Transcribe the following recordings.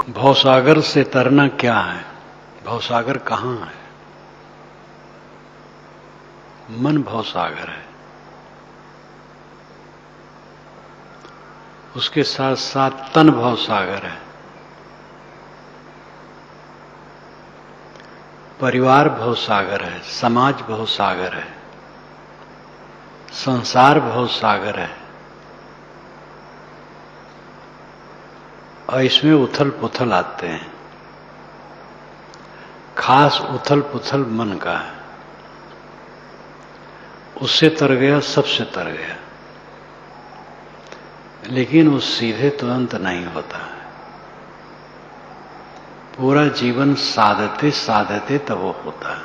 भवसागर से तरना क्या है? भवसागर कहाँ है? मन भवसागर है। उसके साथ साथ तन भवसागर है। परिवार भवसागर है, समाज भवसागर है, संसार भवसागर है। और इसमें उथल पुथल आते हैं। खास उथल पुथल मन का है। उससे तर गया, सबसे तर गया। लेकिन वो सीधे तुरंत नहीं होता है। पूरा जीवन साधते साधते तब वो होता है।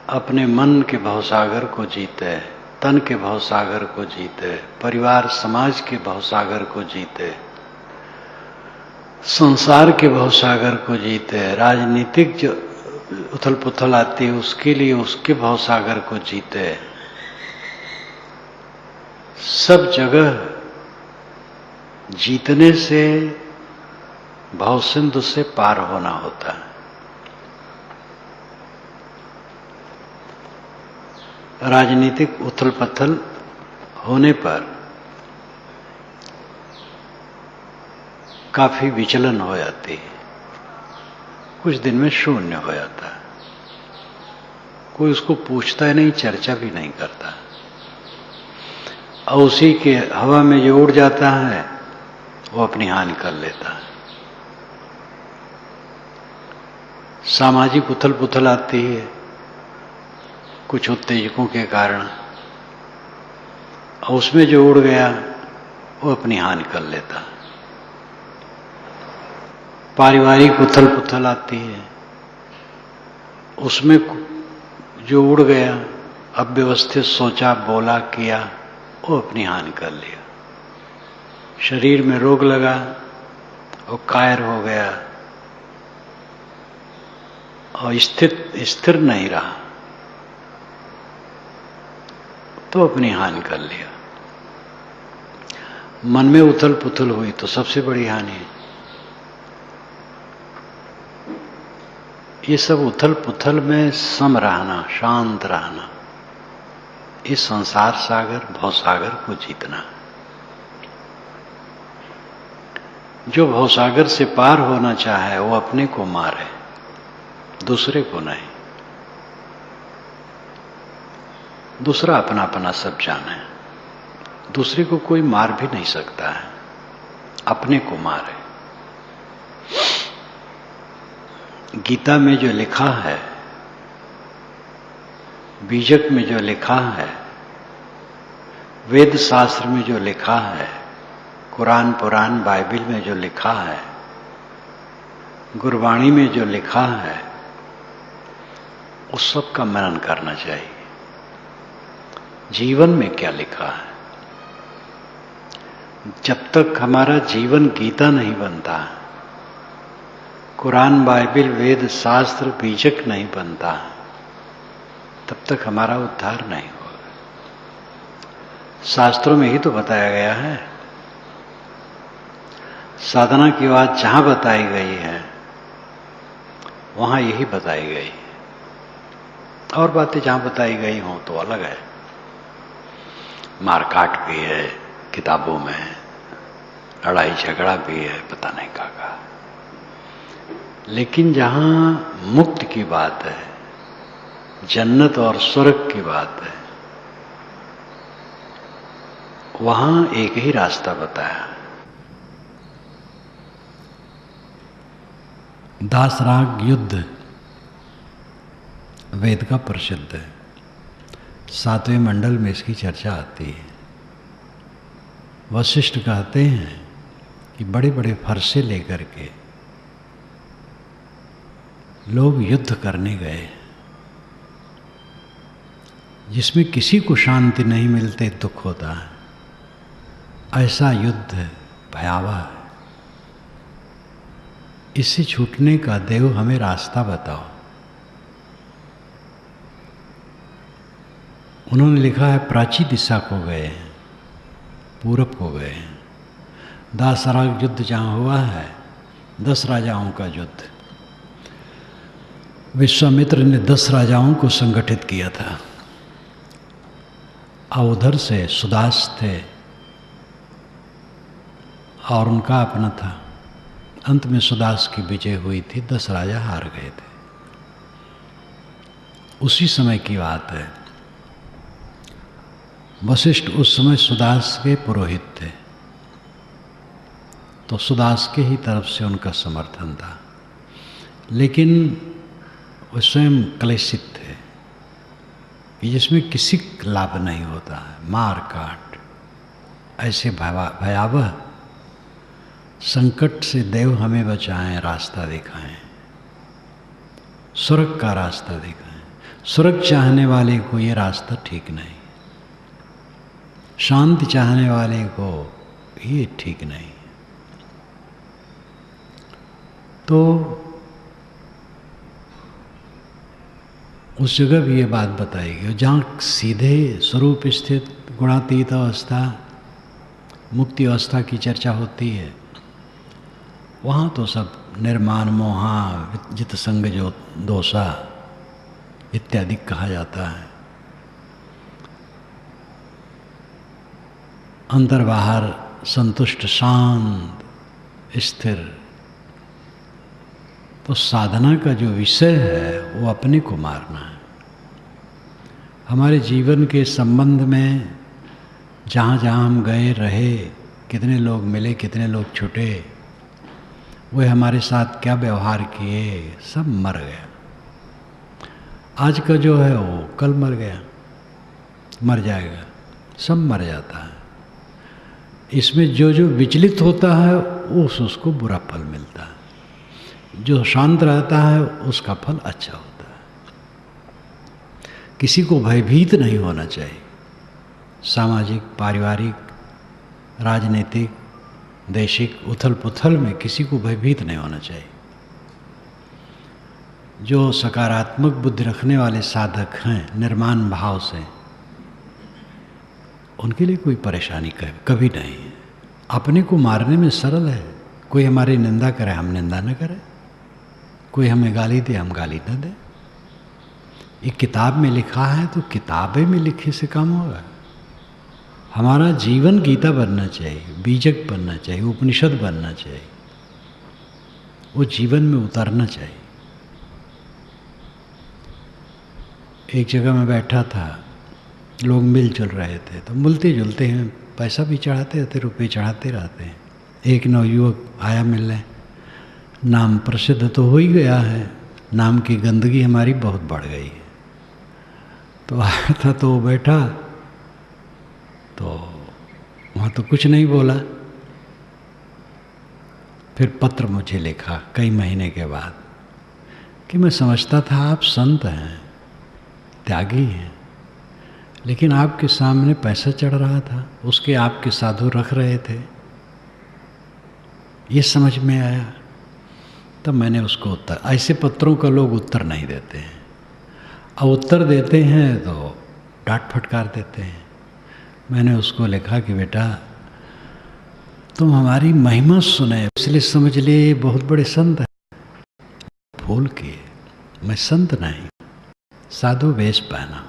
अपने मन के भवसागर को जीते, तन के भवसागर को जीते, परिवार समाज के भवसागर को जीते, संसार के भवसागर को जीते, राजनीतिक जो उथल पुथल आती है उसके लिए उसके भवसागर को जीते। सब जगह जीतने से भवसिंधु से पार होना होता है। राजनीतिक उथल पुथल होने पर काफी विचलन हो जाती है। कुछ दिन में शून्य हो जाता है। कोई उसको पूछता ही नहीं, चर्चा भी नहीं करता। और उसी के हवा में जो उड़ जाता है वो अपनी हानि कर लेता है। सामाजिक उथल पुथल आती है कुछ उत्तेजकों के कारण, और उसमें जो उड़ गया वो अपनी हानि कर लेता है। पारिवारिक उथल पुथल आती है, उसमें जो उड़ गया, अव्यवस्थित सोचा बोला किया, वो अपनी हानि कर लिया। शरीर में रोग लगा, वो कायर हो गया और स्थिर नहीं रहा, तो अपनी हानि कर लिया। मन में उथल पुथल हुई तो सबसे बड़ी हानि है। ये सब उथल पुथल में सम रहना, शांत रहना, इस संसार सागर भवसागर को जीतना। जो भवसागर से पार होना चाहे वो अपने को मारे, दूसरे को नहीं। दूसरा अपना अपना सब जाने। दूसरे को कोई मार भी नहीं सकता है, अपने को मारे। गीता में जो लिखा है, बीजक में जो लिखा है, वेद शास्त्र में जो लिखा है, कुरान पुराण बाइबिल में जो लिखा है, गुरबाणी में जो लिखा है, उस सब का मनन करना चाहिए। जीवन में क्या लिखा है? जब तक हमारा जीवन गीता नहीं बनता, कुरान बाइबिल वेद शास्त्र बीजक नहीं बनता, तब तक हमारा उद्धार नहीं होगा। शास्त्रों में ही तो बताया गया है। साधना की बात जहां बताई गई है वहां यही बताई गई है। और बातें जहां बताई गई हों तो अलग है। मारकाट भी है किताबों में, लड़ाई झगड़ा भी है, पता नहीं क्या कहा। लेकिन जहां मुक्त की बात है, जन्नत और स्वर्ग की बात है, वहां एक ही रास्ता बताया। दासराग युद्ध वेद का प्रसिद्ध है। 7वें मंडल में इसकी चर्चा आती है। वशिष्ठ कहते हैं कि बड़े बड़े फरसे लेकर के लोग युद्ध करने गए, जिसमें किसी को शांति नहीं मिलते, दुख होता है। ऐसा युद्ध भयावह है। इससे छूटने का देव हमें रास्ता बताओ। उन्होंने लिखा है प्राची दिशा को गए, पूरब को गए हैं। दासराग युद्ध जहाँ हुआ है, 10 राजाओं का युद्ध, विश्वामित्र ने 10 राजाओं को संगठित किया था। और उधर से सुदास थे और उनका अपना था। अंत में सुदास की विजय हुई थी, 10 राजा हार गए थे। उसी समय की बात है। वशिष्ठ उस समय सुदास के पुरोहित थे, तो सुदास के ही तरफ से उनका समर्थन था। लेकिन वो स्वयं क्लेशित थे कि जिसमें किसी लाभ नहीं होता है, मार काट, ऐसे भयावह संकट से देव हमें बचाएं, रास्ता दिखाएं, स्वर्ग का रास्ता दिखाएं। स्वर्ग चाहने वाले को ये रास्ता ठीक नहीं, शांति चाहने वाले को ये ठीक नहीं। तो उस जगह भी ये बात बताई गई, जहाँ सीधे स्वरूप स्थित गुणातीत अवस्था, मुक्ति अवस्था की चर्चा होती है, वहाँ तो सब निर्माण, मोहा, जित संग जो दोषा इत्यादि कहा जाता है। अंतर बाहर संतुष्ट, शांत, स्थिर। तो साधना का जो विषय है वो अपने को मारना है। हमारे जीवन के संबंध में जहाँ जहाँ हम गए रहे, कितने लोग मिले, कितने लोग छूटे, वे हमारे साथ क्या व्यवहार किए, सब मर गया। आज का जो है वो कल मर गया, मर जाएगा, सब मर जाता है। इसमें जो जो विचलित होता है उसको बुरा फल मिलता है, जो शांत रहता है उसका फल अच्छा होता है। किसी को भयभीत नहीं होना चाहिए। सामाजिक, पारिवारिक, राजनीतिक, देशिक उथल पुथल में किसी को भयभीत नहीं होना चाहिए। जो सकारात्मक बुद्धि रखने वाले साधक हैं, निर्माण भाव से, उनके लिए कोई परेशानी कभी नहीं है। अपने को मारने में सरल है। कोई हमारी निंदा करे, हम निंदा न करें। कोई हमें गाली दे, हम गाली न दें। ये किताब में लिखा है तो किताबें में लिखे से काम होगा। हमारा जीवन गीता बनना चाहिए, बीजक बनना चाहिए, उपनिषद बनना चाहिए, वो जीवन में उतारना चाहिए। एक जगह में बैठा था, लोग मिलजुल रहे थे, तो मिलते जुलते हैं, पैसा भी चढ़ाते रहते, रुपये चढ़ाते रहते हैं। एक नवयुवक आया मिलने, नाम प्रसिद्ध तो हो ही गया है, नाम की गंदगी हमारी बहुत बढ़ गई है। तो आया था तो बैठा, तो वहाँ तो कुछ नहीं बोला। फिर पत्र मुझे लिखा कई महीने के बाद कि मैं समझता था आप संत हैं, त्यागी हैं, लेकिन आपके सामने पैसा चढ़ रहा था, उसके आपके साधु रख रहे थे, ये समझ में आया। तब मैंने उसको उत्तर, ऐसे पत्रों का लोग उत्तर नहीं देते हैं, और उत्तर देते हैं तो डांट फटकार देते हैं। मैंने उसको लिखा कि बेटा तुम हमारी महिमा सुने इसलिए समझ लिए बहुत बड़े संत हैं, भूल किए, मैं संत नहीं, साधु वेश पहना,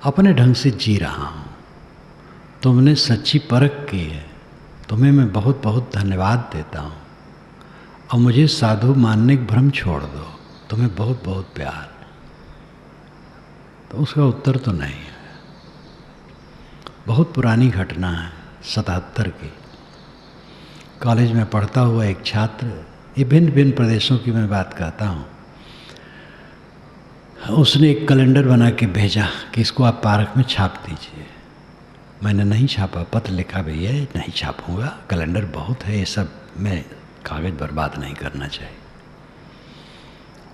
अपने ढंग से जी रहा हूँ। तुमने सच्ची परख की है, तुम्हें मैं बहुत बहुत धन्यवाद देता हूँ, और मुझे साधु मानने का भ्रम छोड़ दो, तुम्हें बहुत बहुत प्यार। तो उसका उत्तर तो नहीं है। बहुत पुरानी घटना है, 77 की। कॉलेज में पढ़ता हुआ एक छात्र, ये भिन्न भिन्न प्रदेशों की मैं बात करता हूँ, उसने एक कैलेंडर बना के भेजा कि इसको आप पार्क में छाप दीजिए। मैंने नहीं छापा, पत्र लिखा, भैया नहीं छापूंगा, कैलेंडर बहुत है, ये सब मैं कागज़ बर्बाद नहीं करना चाहिए।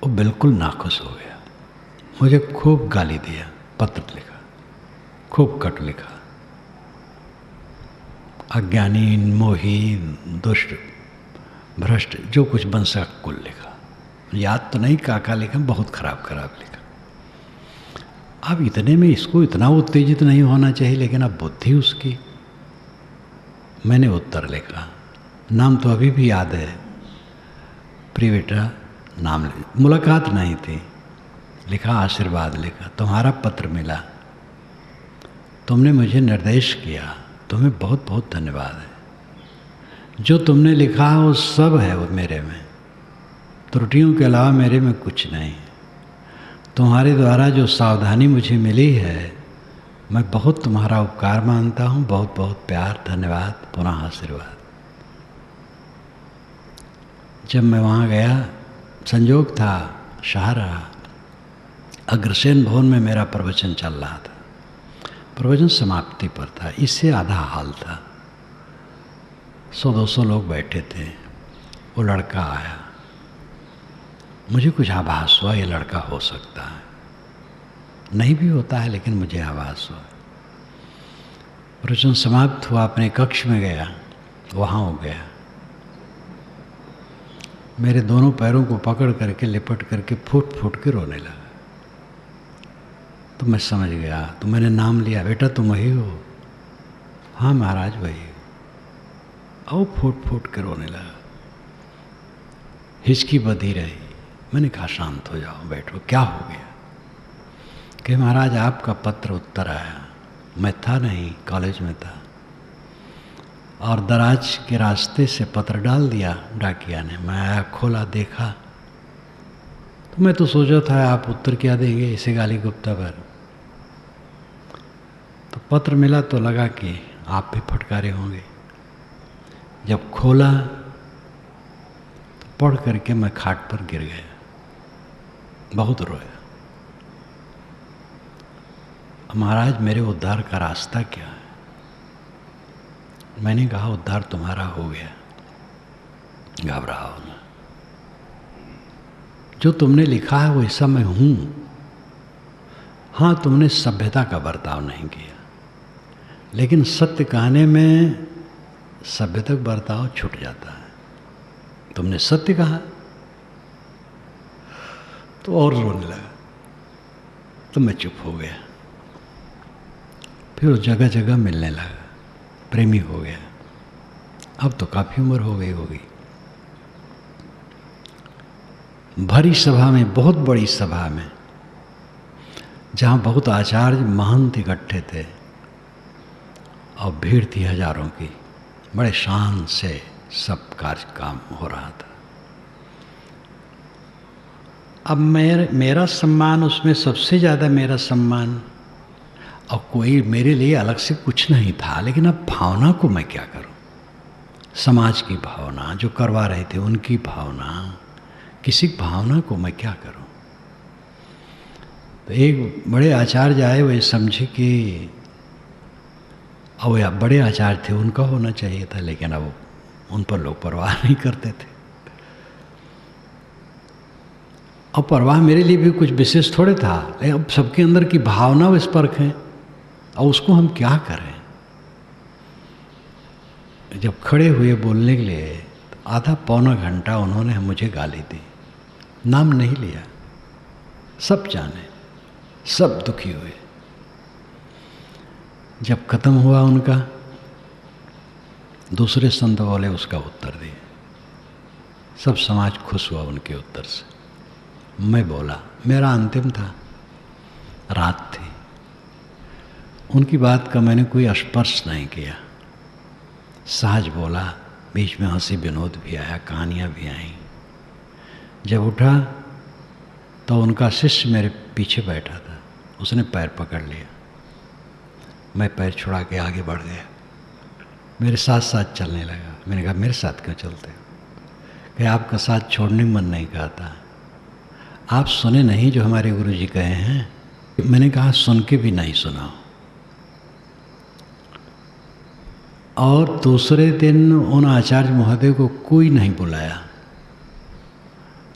वो बिल्कुल नाखुश हो गया, मुझे खूब गाली दिया, पत्र लिखा, खूब कट लिखा, अज्ञानी, मोही, दुष्ट, भ्रष्ट, जो कुछ बन सका कुल लिखा। याद तो नहीं काका लिखा, बहुत खराब खराब लिखा। अब इतने में इसको इतना उत्तेजित नहीं होना चाहिए, लेकिन अब बुद्धि उसकी। मैंने उत्तर लिखा, नाम तो अभी भी याद है, प्रिय बेटा नाम मुलाकात नहीं थी, लिखा आशीर्वाद लिखा, तुम्हारा पत्र मिला, तुमने मुझे निर्देश किया, तुम्हें बहुत बहुत धन्यवाद है। जो तुमने लिखा वो सब है वो मेरे में, त्रुटियों के अलावा मेरे में कुछ नहीं। तुम्हारे द्वारा जो सावधानी मुझे मिली है, मैं बहुत तुम्हारा उपकार मानता हूँ। बहुत बहुत प्यार, धन्यवाद, पुनः आशीर्वाद। जब मैं वहाँ गया, संयोग था शाहरा अग्रसेन भवन में मेरा प्रवचन चल रहा था, प्रवचन समाप्ति पर था, इससे आधा हाल था, 100-200 लोग बैठे थे। वो लड़का आया, मुझे कुछ आभास हुआ ये लड़का हो सकता है, नहीं भी होता है लेकिन मुझे आभास हुआ। प्रवचन समाप्त हुआ, अपने कक्ष में गया, वहाँ हो गया, मेरे दोनों पैरों को पकड़ करके लिपट करके फूट फूट के रोने लगा। तो मैं समझ गया, तो मैंने नाम लिया, बेटा तुम वही हो? हाँ महाराज वही हो। और फूट फूट के रोने लगा, हिचकी बधी रही। मैंने कहा शांत हो जाओ, बैठो, क्या हो गया? कि महाराज आपका पत्र उत्तर आया, मैं था नहीं, कॉलेज में था, और दराज के रास्ते से पत्र डाल दिया डाकिया ने। मैं आया, खोला, देखा, तो मैं तो सोचा था आप उत्तर क्या देंगे इसे गाली गुप्ता पर। तो पत्र मिला तो लगा कि आप भी फटकारे होंगे। जब खोला तो पढ़ करके मैं खाट पर गिर गया, बहुत रोया। महाराज मेरे उद्धार का रास्ता क्या है? मैंने कहा उद्धार तुम्हारा हो गया, घबराओ ना, जो तुमने लिखा है वैसा मैं हूं। हाँ तुमने सभ्यता का बर्ताव नहीं किया, लेकिन सत्य कहने में सभ्यता का बर्ताव छूट जाता है। तुमने सत्य कहा तो और रोने लगा, तो मैं चुप हो गया। फिर जगह जगह मिलने लगा, प्रेमी हो गया। अब तो काफी उम्र हो गई होगी। भरी सभा में, बहुत बड़ी सभा में, जहाँ बहुत आचार्य महंत इकट्ठे थे और भीड़ थी हजारों की, बड़े शान से सब कार्य काम हो रहा था। अब मेरा सम्मान, उसमें सबसे ज़्यादा मेरा सम्मान, और कोई मेरे लिए अलग से कुछ नहीं था, लेकिन अब भावना को मैं क्या करूं? समाज की भावना, जो करवा रहे थे उनकी भावना, किसी भावना को मैं क्या करूं? तो एक बड़े आचार्य आए, वे समझे कि अब बड़े आचार्य थे, उनका होना चाहिए था, लेकिन अब उन पर लोग परवाह नहीं करते थे। अब परवाह मेरे लिए भी कुछ विशेष थोड़े था, लेकिन अब सबके अंदर की भावना विस्पर्क है, और उसको हम क्या करें? जब खड़े हुए बोलने के लिए, तो आधा पौना घंटा उन्होंने मुझे गाली दी, नाम नहीं लिया, सब जाने, सब दुखी हुए। जब खत्म हुआ उनका, दूसरे संत बोले उसका उत्तर दिए, सब समाज खुश हुआ उनके उत्तर से। मैं बोला, मेरा अंतिम था, रात थी, उनकी बात का मैंने कोई स्पर्श नहीं किया, सहज बोला, बीच में हंसी विनोद भी आया, कहानियाँ भी आईं। जब उठा तो उनका शिष्य मेरे पीछे बैठा था, उसने पैर पकड़ लिया, मैं पैर छुड़ा के आगे बढ़ गया, मेरे साथ साथ चलने लगा। मैंने कहा मेरे साथ क्यों चलते हो? कि आपका साथ छोड़ने मन नहीं कहता, आप सुने नहीं जो हमारे गुरु जी कहे हैं? मैंने कहा सुन के भी नहीं सुना। और दूसरे दिन उन आचार्य महोदय को कोई नहीं बुलाया,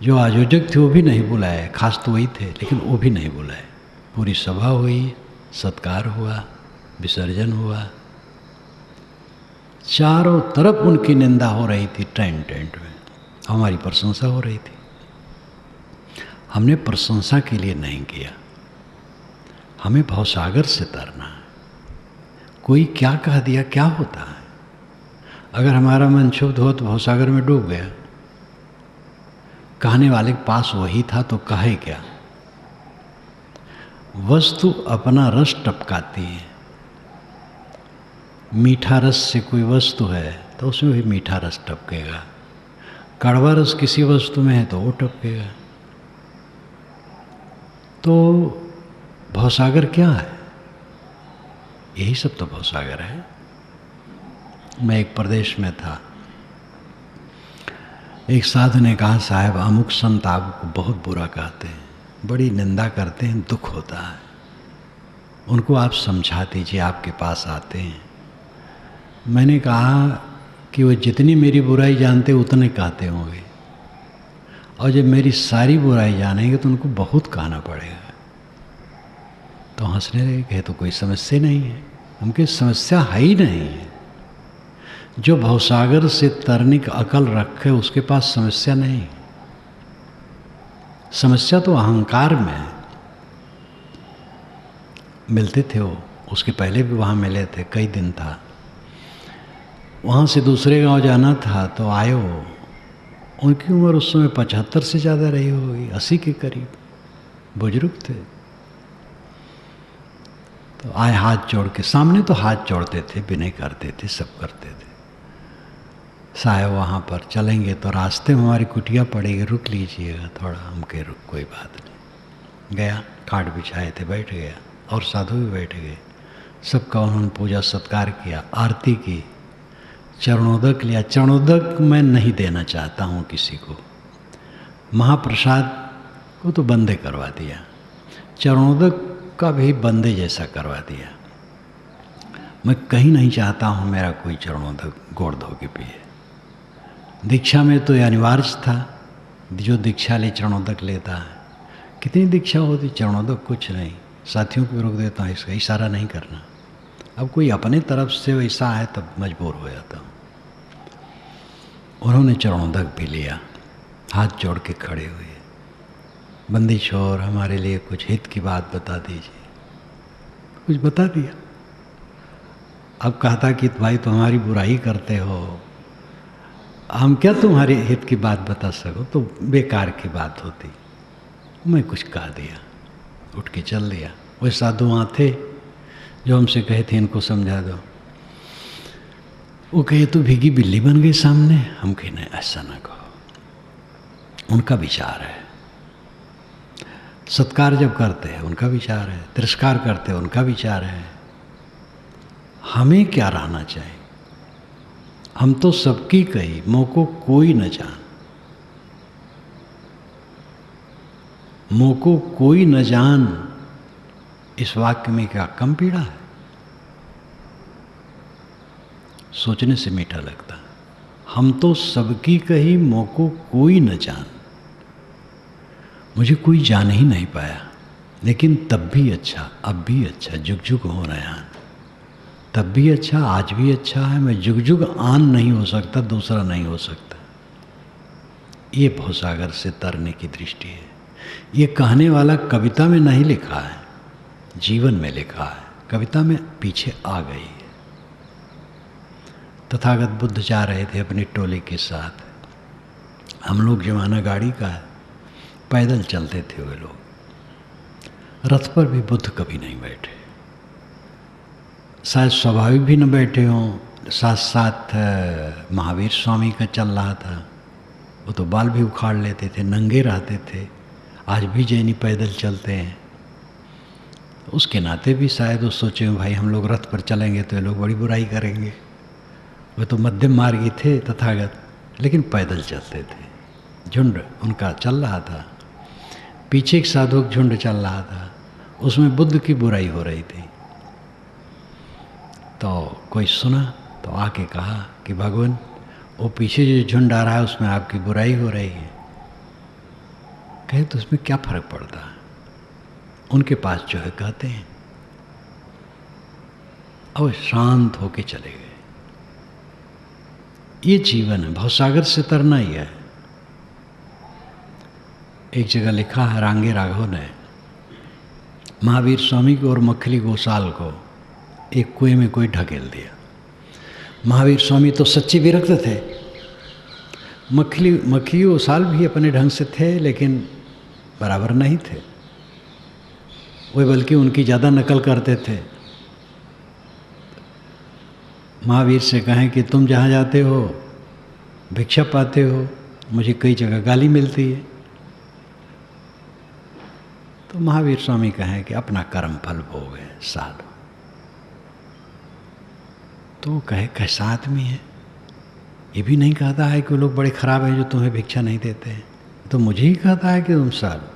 जो आयोजक थे वो भी नहीं बुलाए, खास तो वही थे, लेकिन वो भी नहीं बुलाए। पूरी सभा हुई, सत्कार हुआ, विसर्जन हुआ, चारों तरफ उनकी निंदा हो रही थी, टेंट में हमारी प्रशंसा हो रही थी। हमने प्रशंसा के लिए नहीं किया, हमें भवसागर से तरना है। कोई क्या कह दिया क्या होता है? अगर हमारा मन क्षुब्ध हो तो भवसागर में डूब गया। कहने वाले के पास वही था तो कहे क्या? वस्तु अपना रस टपकाती है। मीठा रस से कोई वस्तु है तो उसमें भी मीठा रस टपकेगा। कड़वा रस किसी वस्तु में है तो वो टपकेगा। तो भवसागर क्या है? यही सब तो भवसागर है। मैं एक प्रदेश में था, एक साधु ने कहा, साहब अमुक संत आपको बहुत बुरा कहते हैं, बड़ी निंदा करते हैं, दुख होता है, उनको आप समझा दीजिए, आपके पास आते हैं। मैंने कहा कि वो जितनी मेरी बुराई जानते उतने कहते होंगे, और जब मेरी सारी बुराई जानेंगे तो उनको बहुत कहना पड़ेगा। तो हंसने लगे, कहे तो कोई समस्या नहीं है। उनकी समस्या है ही नहीं है। जो भवसागर से तरने की अकल रखे उसके पास समस्या नहीं। समस्या तो अहंकार में है। मिलते थे वो, उसके पहले भी वहाँ मिले थे, कई दिन था। वहाँ से दूसरे गांव जाना था तो आए वो। उनकी उम्र उस समय 75 से ज़्यादा रही होगी, 80 के करीब, बुजुर्ग थे। तो आए हाथ जोड़ के, सामने तो हाथ जोड़ते थे, विनय करते थे, सब करते थे। साहब वहाँ पर चलेंगे तो रास्ते में हमारी कुटिया पड़ेगी, रुक लीजिएगा थोड़ा। हम कहे रुक, कोई बात नहीं। गया, खाट बिछाए थे, बैठ गया, और साधु भी बैठ गए। सबका उन्होंने पूजा सत्कार किया, आरती की, चरणोदक लिया। चरणोदक मैं नहीं देना चाहता हूँ किसी को, महाप्रसाद को तो बंदे करवा दिया, चरणोदक का भी बंदे जैसा करवा दिया। मैं कहीं नहीं चाहता हूँ मेरा कोई चरणोदक गोड़ धो के पिए। दीक्षा में तो अनिवार्य था, जो दीक्षा ले चरणोदक लेता है। कितनी दीक्षा होती, चरणोदक कुछ नहीं। साथियों को रोक देता हूँ, इसका इशारा नहीं करना। अब कोई अपने तरफ से वैसा है तब मजबूर हो जाता हूँ। उन्होंने चरणोदक भी लिया, हाथ जोड़ के खड़े हुए, बंदी छोर हमारे लिए कुछ हित की बात बता दीजिए। कुछ बता दिया। अब कहता कि भाई तुम्हारी बुराई करते हो, हम क्या तुम्हारे हित की बात बता सको, तो बेकार की बात होती। मैं कुछ कह दिया, उठ के चल दिया। वह साधु वहाँ थे जो हमसे कहे थे इनको समझा दो। वो कहे तो भीगी बिल्ली बन गई सामने। हम कहे नहीं, ऐसा ना कहो। उनका विचार है। सत्कार जब करते हैं उनका विचार है, तिरस्कार करते हैं उनका विचार है। हमें क्या रहना चाहिए? हम तो सबकी कही, मोको कोई न जान। मोको कोई न जान, इस वाक्य में क्या कम पीड़ा है? सोचने से मीठा लगता। हम तो सबकी कही, मोको कोई न जान। मुझे कोई जान ही नहीं पाया, लेकिन तब भी अच्छा, अब भी अच्छा, जुग जुग हो नयान। तब भी अच्छा, आज भी अच्छा है। मैं जुग जुग आन नहीं हो सकता, दूसरा नहीं हो सकता। ये भवसागर से तरने की दृष्टि है। ये कहने वाला कविता में नहीं लिखा है, जीवन में लिखा है। कविता में पीछे आ गई है। तथागत बुद्ध जा रहे थे अपनी टोली के साथ। हम लोग जमाना गाड़ी का है, पैदल चलते थे वे लोग। रथ पर भी बुद्ध कभी नहीं बैठे, शायद स्वाभाविक भी न बैठे हों। साथ साथ महावीर स्वामी का चल रहा था, वो तो बाल भी उखाड़ लेते थे, नंगे रहते थे। आज भी जैनी पैदल चलते हैं। उसके नाते भी शायद वो सोचे भाई हम लोग रथ पर चलेंगे तो ये लोग बड़ी बुराई करेंगे। वे तो मध्यम मार्गी थे तथागत, लेकिन पैदल चलते थे। झुंड उनका चल रहा था, पीछे एक साधु झुंड चल रहा था, उसमें बुद्ध की बुराई हो रही थी। तो कोई सुना तो आके कहा कि भगवान, वो पीछे जो झुंड आ रहा है उसमें आपकी बुराई हो रही है। कहे तो उसमें क्या फर्क पड़ता है, उनके पास जो है कहते हैं। और शांत होके चले गए। ये जीवन है, भवसागर से तरना ही है। एक जगह लिखा है रांगे राघव ने, महावीर स्वामी को और मखली गोसाल को एक कुएं में कोई ढकेल दिया। महावीर स्वामी तो सच्चे विरक्त थे, मखली गोसाल भी अपने ढंग से थे, लेकिन बराबर नहीं थे। वे बल्कि उनकी ज़्यादा नकल करते थे। महावीर से कहें कि तुम जहाँ जाते हो भिक्षा पाते हो, मुझे कई जगह गाली मिलती है। तो महावीर स्वामी कहें कि अपना कर्म फल भोगे साधु। तो वो कहे कैसा आदमी है, ये भी नहीं कहता है कि वो लोग बड़े खराब हैं जो तुम्हें भिक्षा नहीं देते हैं, तो मुझे ही कहता है कि तुम साधु।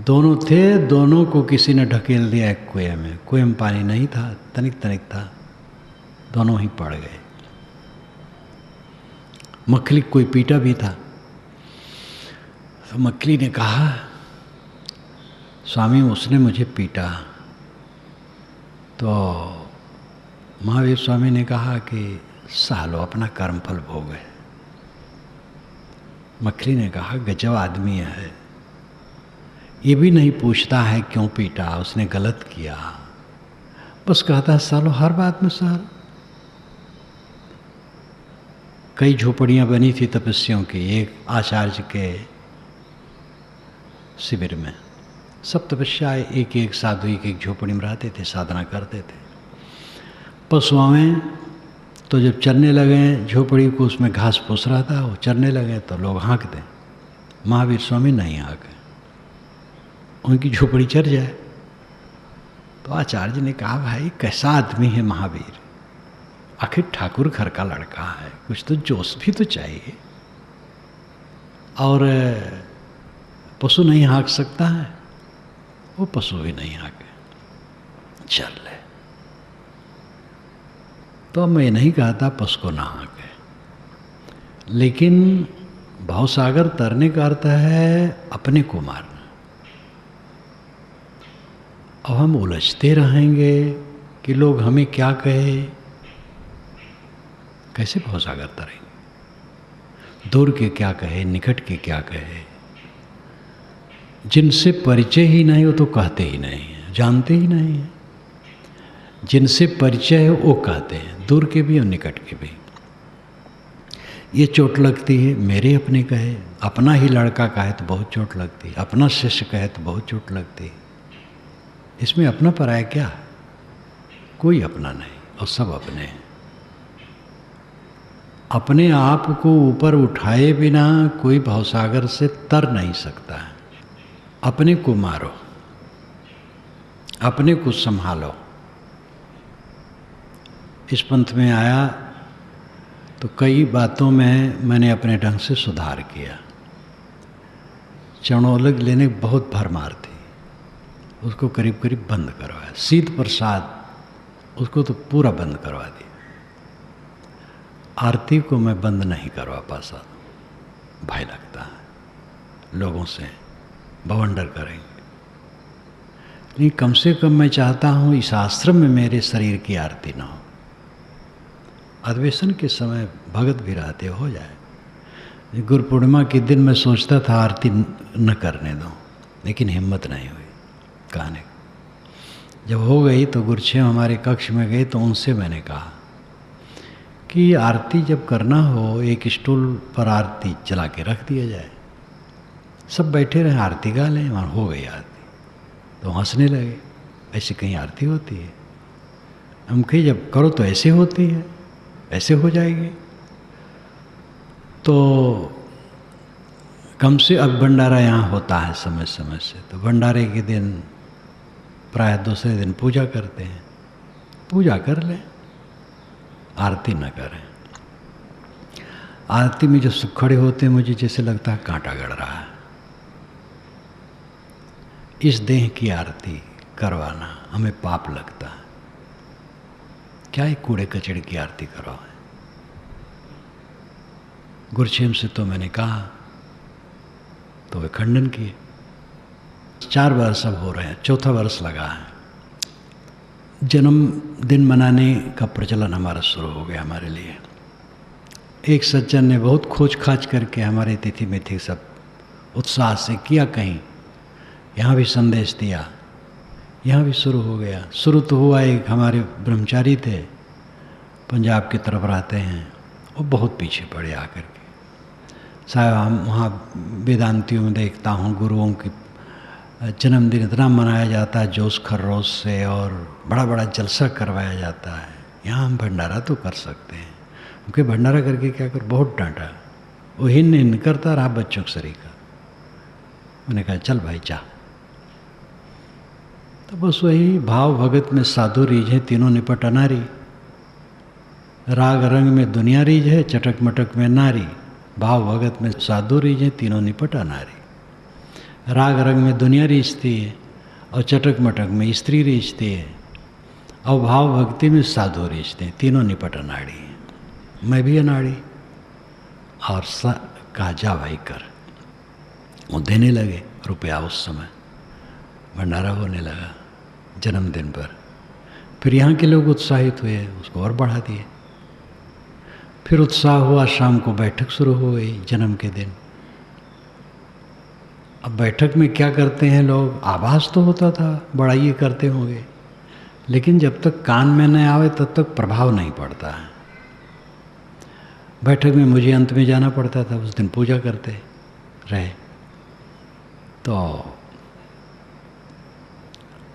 दोनों थे, दोनों को किसी ने ढकेल दिया एक कुएं में। कुएं में पानी नहीं था, तनिक तनिक था, दोनों ही पड़ गए। मखली कोई पीटा भी था। तो मखली ने कहा स्वामी उसने मुझे पीटा। तो महावीर स्वामी ने कहा कि सालो अपना कर्म फल भोगे। मखली ने कहा गजब आदमी है, ये भी नहीं पूछता है क्यों पीटा, उसने गलत किया, बस कहता है सालो हर बात में सार। कई झोपड़ियाँ बनी थी तपस्वियों की एक आचार्य के शिविर में। सब तपस्या एक एक साधु एक एक झोपड़ी में रहते थे, साधना करते थे। पशुएं तो जब चरने लगे झोपड़ी को, उसमें घास फूस रहा था, वो चरने लगे तो लोग हाँक दें। महावीर स्वामी नहीं हाँके, उनकी झोपड़ी चर जाए। तो आचार्य ने कहा भाई कैसा आदमी है महावीर, आखिर ठाकुर घर का लड़का है, कुछ तो जोश भी तो चाहिए। और पशु नहीं हाँक सकता है, वो पशु भी नहीं हाँके, चल ले। तो मैं नहीं कहता पशु को ना हाँके, लेकिन भावसागर तरने का अर्थ है अपने को मारना। अब हम उलझते रहेंगे कि लोग हमें क्या कहे, कैसे भावसागर तरेंगे? दूर के क्या कहे, निकट के क्या कहे। जिनसे परिचय ही नहीं वो तो कहते ही नहीं है, जानते ही नहीं है। जिनसे परिचय है वो कहते हैं, दूर के भी और निकट के भी। ये चोट लगती है मेरे अपने कहे, अपना ही लड़का कहे तो बहुत चोट लगती है, अपना शिष्य कहे तो बहुत चोट लगती है। इसमें अपना पराया क्या है? कोई अपना नहीं और सब अपने हैं। अपने आप को ऊपर उठाए बिना कोई भावसागर से तर नहीं सकता है। अपने को मारो, अपने को संभालो। इस पंथ में आया तो कई बातों में मैंने अपने ढंग से सुधार किया। चरणों लेने बहुत भरमार थी, उसको करीब करीब बंद करवाया। सीध प्रसाद उसको तो पूरा बंद करवा दिया। आरती को मैं बंद नहीं करवा पाता, भय लगता है लोगों से बवंडर करेंगे। लेकिन कम से कम मैं चाहता हूँ इस आश्रम में मेरे शरीर की आरती ना हो। अधिवेशन के समय भगत भी रहते हो जाए। गुरु पूर्णिमा के दिन मैं सोचता था आरती न करने दो, लेकिन हिम्मत नहीं हुई कहने। जब हो गई तो गुरुछेम हमारे कक्ष में गए तो उनसे मैंने कहा कि आरती जब करना हो एक स्टूल पर आरती चला के रख दिया जाए, सब बैठे रहे आरती गा लें। वहाँ हो गई आरती तो हंसने लगे, ऐसे कहीं आरती होती है? हम कहीं जब करो तो ऐसे होती है, ऐसे हो जाएगी। तो कम से अब भंडारा यहाँ होता है समय समय से, तो भंडारे के दिन प्राय दूसरे दिन पूजा करते हैं। पूजा कर लें, आरती न करें। आरती में जो खड़े होते हैं मुझे जैसे लगता है कांटा गड़ रहा है। इस देह की आरती करवाना हमें पाप लगता है। क्या एक कूड़े कचड़े की आरती करवाएं? गुरुछेम से तो मैंने कहा तो वे खंडन किए। 4 वर्ष अब हो रहे हैं, 4था वर्ष लगा है। जन्मदिन मनाने का प्रचलन हमारा शुरू हो गया हमारे लिए। एक सज्जन ने बहुत खोज खाज करके हमारे तिथि में थी सब उत्साह से किया कहीं यहाँ भी संदेश दिया, यहाँ भी शुरू हो गया। शुरू तो हुआ, एक हमारे ब्रह्मचारी थे, पंजाब की तरफ रहते हैं, वो बहुत पीछे पड़े आकर के। साहब हम वहाँ वेदांतियों में देखता हूँ गुरुओं की जन्मदिन इतना मनाया जाता है जोश खरोश से, और बड़ा बड़ा जलसा करवाया जाता है। यहाँ हम भंडारा तो कर सकते हैं, क्योंकि भंडारा करके क्या कर, बहुत डांटा। वो हिन करता रहा बच्चों के शरीर का। मैंने कहा चल भाई जा। तो बस वही भाव भगत में साधु रीझ है, तीनों निपट अनारी। राग रंग में दुनिया रीझ है, चटक मटक में नारी। भाव भगत में साधु रीझ है, तीनों निपट अनारी। राग रंग में दुनिया रीझती है, और चटक मटक में स्त्री रीझती है, और भाव भक्ति में साधु रीझते हैं, तीनों निपट अनाड़ी। मैं भी अनाड़ी। और कहा जा भाई कर। वो देने लगे रुपया। उस समय भंडारा होने लगा जन्मदिन पर। फिर यहाँ के लोग उत्साहित हुए, उसको और बढ़ा दिए। फिर उत्साह हुआ, शाम को बैठक शुरू हो गई जन्म के दिन। अब बैठक में क्या करते हैं लोग, आभास तो होता था बड़ा ये करते होंगे, लेकिन जब तक कान में न आवे तब तक प्रभाव नहीं पड़ता है। बैठक में मुझे अंत में जाना पड़ता था, उस दिन पूजा करते रहे। तो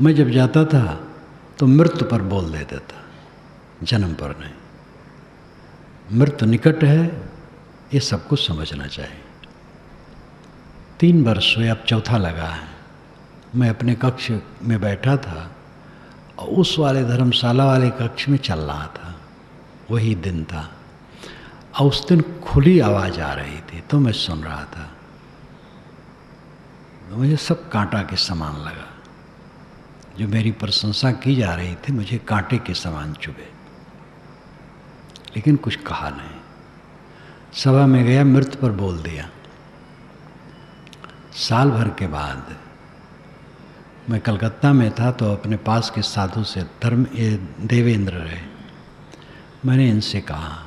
मैं जब जाता था तो मृत्यु पर बोल देता था, जन्म पर नहीं। मृत्यु निकट है, ये सब कुछ समझना चाहिए। 3 वर्ष हुए, अब चौथा लगा है। मैं अपने कक्ष में बैठा था, और उस वाले धर्मशाला वाले कक्ष में चल रहा था। वही दिन था, और उस दिन खुली आवाज़ आ रही थी, तो मैं सुन रहा था। तो मुझे सब कांटा के समान लगा। जो मेरी प्रशंसा की जा रही थी, मुझे कांटे के समान चुभे, लेकिन कुछ कहा नहीं। सभा में गया, मृत्यु पर बोल दिया। साल भर के बाद मैं कलकत्ता में था, तो अपने पास के साधु से देवेंद्र रहे। मैंने इनसे कहा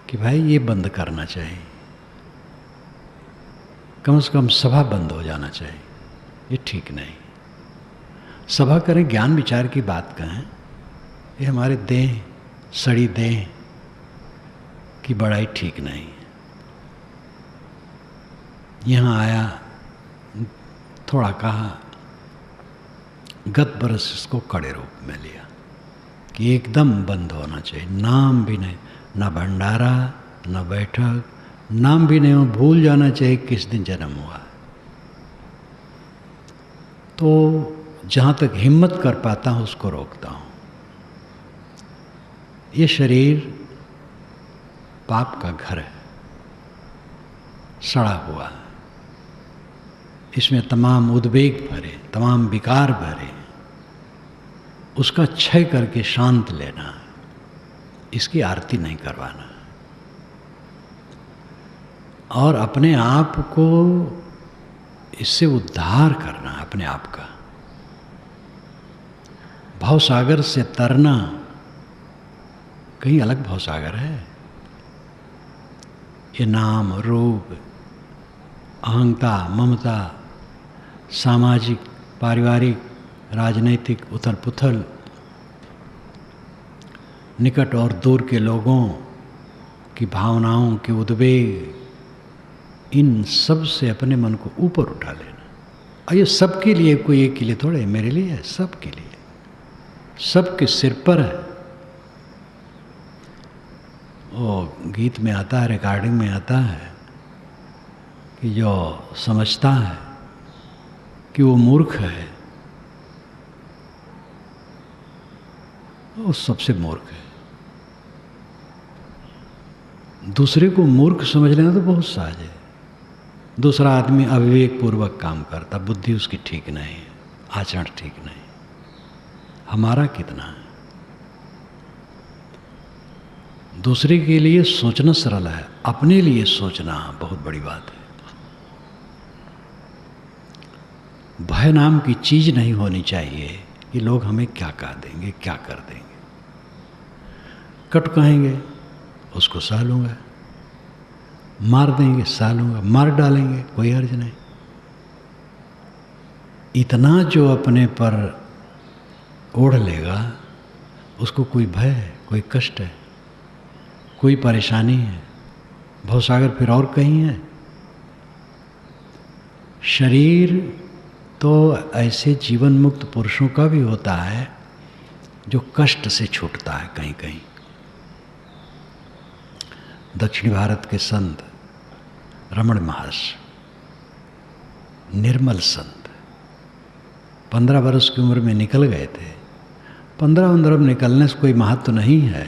कि भाई ये बंद करना चाहिए, कम से कम सभा बंद हो जाना चाहिए, ये ठीक नहीं। सभा करें, ज्ञान विचार की बात कहें, ये हमारे देह, सड़ी देह की बड़ाई ठीक नहीं। यहाँ आया, थोड़ा कहा, गत बरस इसको कड़े रूप में लिया कि एकदम बंद होना चाहिए। नाम भी नहीं, ना भंडारा, ना बैठक, नाम भी नहीं, भूल जाना चाहिए किस दिन जन्म हुआ। तो जहाँ तक हिम्मत कर पाता हूँ उसको रोकता हूँ। ये शरीर पाप का घर है, सड़ा हुआ है। इसमें तमाम उद्वेग भरे, तमाम विकार भरे, उसका क्षय करके शांत लेना है, इसकी आरती नहीं करवाना। और अपने आप को इससे उद्धार करना, अपने आप का। भवसागर से तरना कहीं अलग भवसागर है। ये नाम, रूप, अहंता, ममता, सामाजिक, पारिवारिक, राजनैतिक उथल पुथल, निकट और दूर के लोगों की भावनाओं के उद्वेग, इन सब से अपने मन को ऊपर उठा लेना। और ये सबके लिए, कोई एक के लिए थोड़े, मेरे लिए है, सबके लिए, सबके सिर पर है। वो गीत में आता है, रिकॉर्डिंग में आता है कि जो समझता है कि वो मूर्ख है, वो सबसे मूर्ख है। दूसरे को मूर्ख समझ लेना तो बहुत सहज है। दूसरा आदमी अविवेक पूर्वक काम करता, बुद्धि उसकी ठीक नहीं है, आचरण ठीक नहीं। हमारा कितना है? दूसरे के लिए सोचना सरल है, अपने लिए सोचना बहुत बड़ी बात है। भय नाम की चीज नहीं होनी चाहिए कि लोग हमें क्या कह देंगे, क्या कर देंगे। कट कहेंगे, उसको सह लूंगा, मार देंगे, सह लूंगा, मार डालेंगे, कोई हर्ज नहीं। इतना जो अपने पर ओढ़ लेगा उसको कोई भय है, कोई कष्ट है, कोई परेशानी है? भवसागर फिर और कहीं है। शरीर तो ऐसे जीवन मुक्त पुरुषों का भी होता है जो कष्ट से छूटता है कहीं कहीं। दक्षिण भारत के संत रमण महर्षि, निर्मल संत, 15 वर्ष की उम्र में निकल गए थे। 15 निकलने से कोई महत्व नहीं है।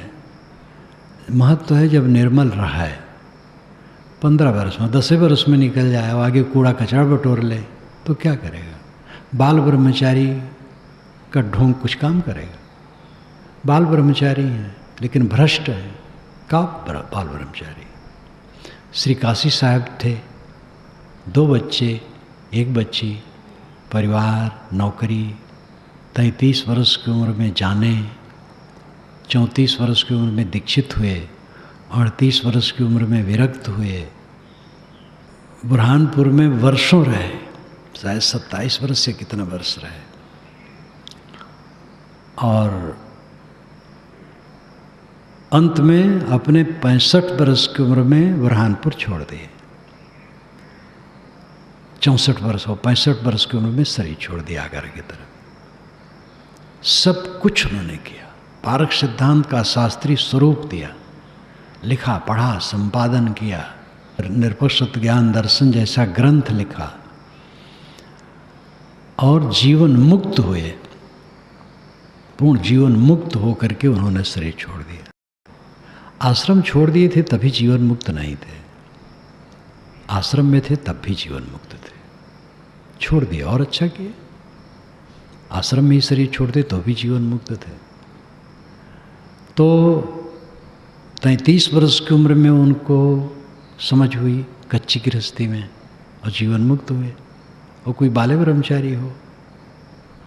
महत्व है जब निर्मल रहा है। 15 वर्ष में, 10 वर्ष में निकल जाए, आगे कूड़ा कचरा बटोर ले तो क्या करेगा? बाल ब्रह्मचारी का ढोंग कुछ काम करेगा? बाल ब्रह्मचारी हैं लेकिन भ्रष्ट है। का बाल ब्रह्मचारी? श्री काशी साहब थे, 2 बच्चे, 1 बच्ची, परिवार, नौकरी, 33 वर्ष की उम्र में जाने, 34 वर्ष की उम्र में दीक्षित हुए, 38 वर्ष की उम्र में विरक्त हुए। बुरहानपुर में वर्षों रहे, शायद 27 वर्ष से कितना वर्ष रहे, और अंत में अपने 65 वर्ष की उम्र में बुरहानपुर छोड़ दिए। 64 वर्ष हो 65 वर्ष की उम्र में शरीर छोड़ दिया आगर की तरफ। सब कुछ उन्होंने किया, पारक सिद्धांत का शास्त्रीय स्वरूप दिया, लिखा, पढ़ा, संपादन किया, निरपेक्ष ज्ञान दर्शन जैसा ग्रंथ लिखा और जीवन मुक्त हुए। पूर्ण जीवन मुक्त होकर के उन्होंने शरीर छोड़ दिया। आश्रम छोड़ दिए थे तभी जीवन मुक्त नहीं थे, आश्रम में थे तब भी जीवन मुक्त थे। छोड़ दिया और अच्छा किया। आश्रम में ही शरीर छोड़ते तो भी जीवन मुक्त थे। तो 33 वर्ष की उम्र में उनको समझ हुई कच्ची गृहस्थी में और जीवन मुक्त हुए। और कोई बाले ब्रह्मचारी हो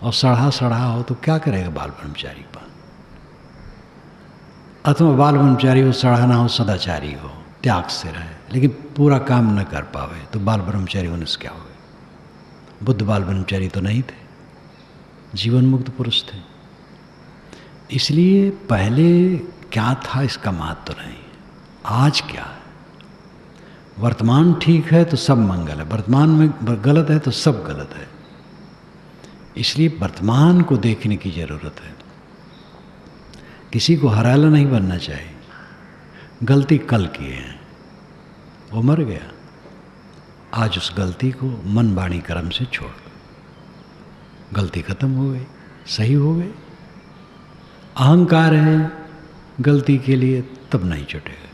और सड़ा हो तो क्या करेगा बाल ब्रह्मचारी पर? अथवा बाल ब्रह्मचारी हो, सड़ा ना हो, सदाचारी हो, त्याग से रहे, लेकिन पूरा काम न कर पावे तो बाल ब्रह्मचारी होने से क्या हो? बुद्ध बाल ब्रह्मचारी तो नहीं थे, जीवन मुक्त पुरुष थे। इसलिए पहले क्या था इसका महत्व तो नहीं, आज क्या है। वर्तमान ठीक है तो सब मंगल है, वर्तमान में गलत है तो सब गलत है। इसलिए वर्तमान को देखने की जरूरत है। किसी को हराला नहीं बनना चाहिए। गलती कल किए हैं, वो मर गया, आज उस गलती को मन वाणी कर्म से छोड़ दो। गलती खत्म हो गई, सही हो गई। अहंकार है गलती के लिए तब नहीं छूटेगा।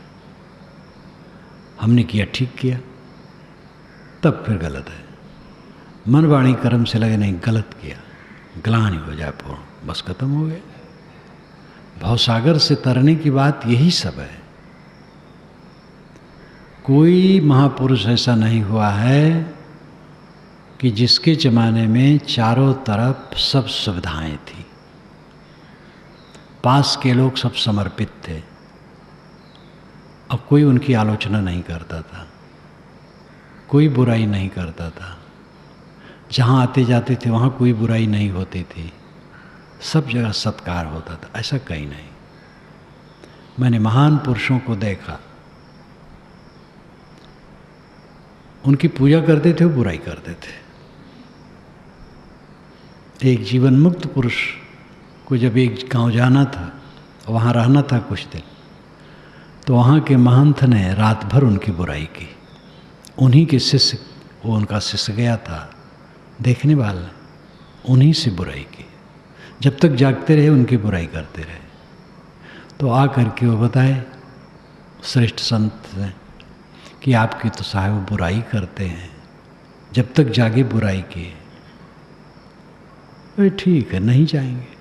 हमने किया, ठीक किया, तब फिर गलत है। मन वाणी कर्म से लगे नहीं, गलत किया, ग्लानि हो जाए पूर्ण, बस खत्म हो गया। भवसागर से तरने की बात यही सब है। कोई महापुरुष ऐसा नहीं हुआ है कि जिसके ज़माने में चारों तरफ सब सुविधाएं थी, पास के लोग सब समर्पित थे और कोई उनकी आलोचना नहीं करता था, कोई बुराई नहीं करता था। जहाँ आते जाते थे वहाँ कोई बुराई नहीं होती थी, सब जगह सत्कार होता था। ऐसा कहीं नहीं। मैंने महान पुरुषों को देखा, उनकी पूजा करते थे, बुराई करते थे। एक जीवन मुक्त पुरुष को जब एक गांव जाना था, वहाँ रहना था कुछ दिन, तो वहाँ के महंत ने रात भर उनकी बुराई की। उन्हीं के शिष्य, वो उनका शिष्य गया था देखने वाला, उन्हीं से बुराई की। जब तक जागते रहे उनकी बुराई करते रहे। तो आ करके वो बताए श्रेष्ठ संत ने कि आपकी तो साहब बुराई करते हैं, जब तक जागे बुराई की। अरे ठीक है, नहीं जाएंगे।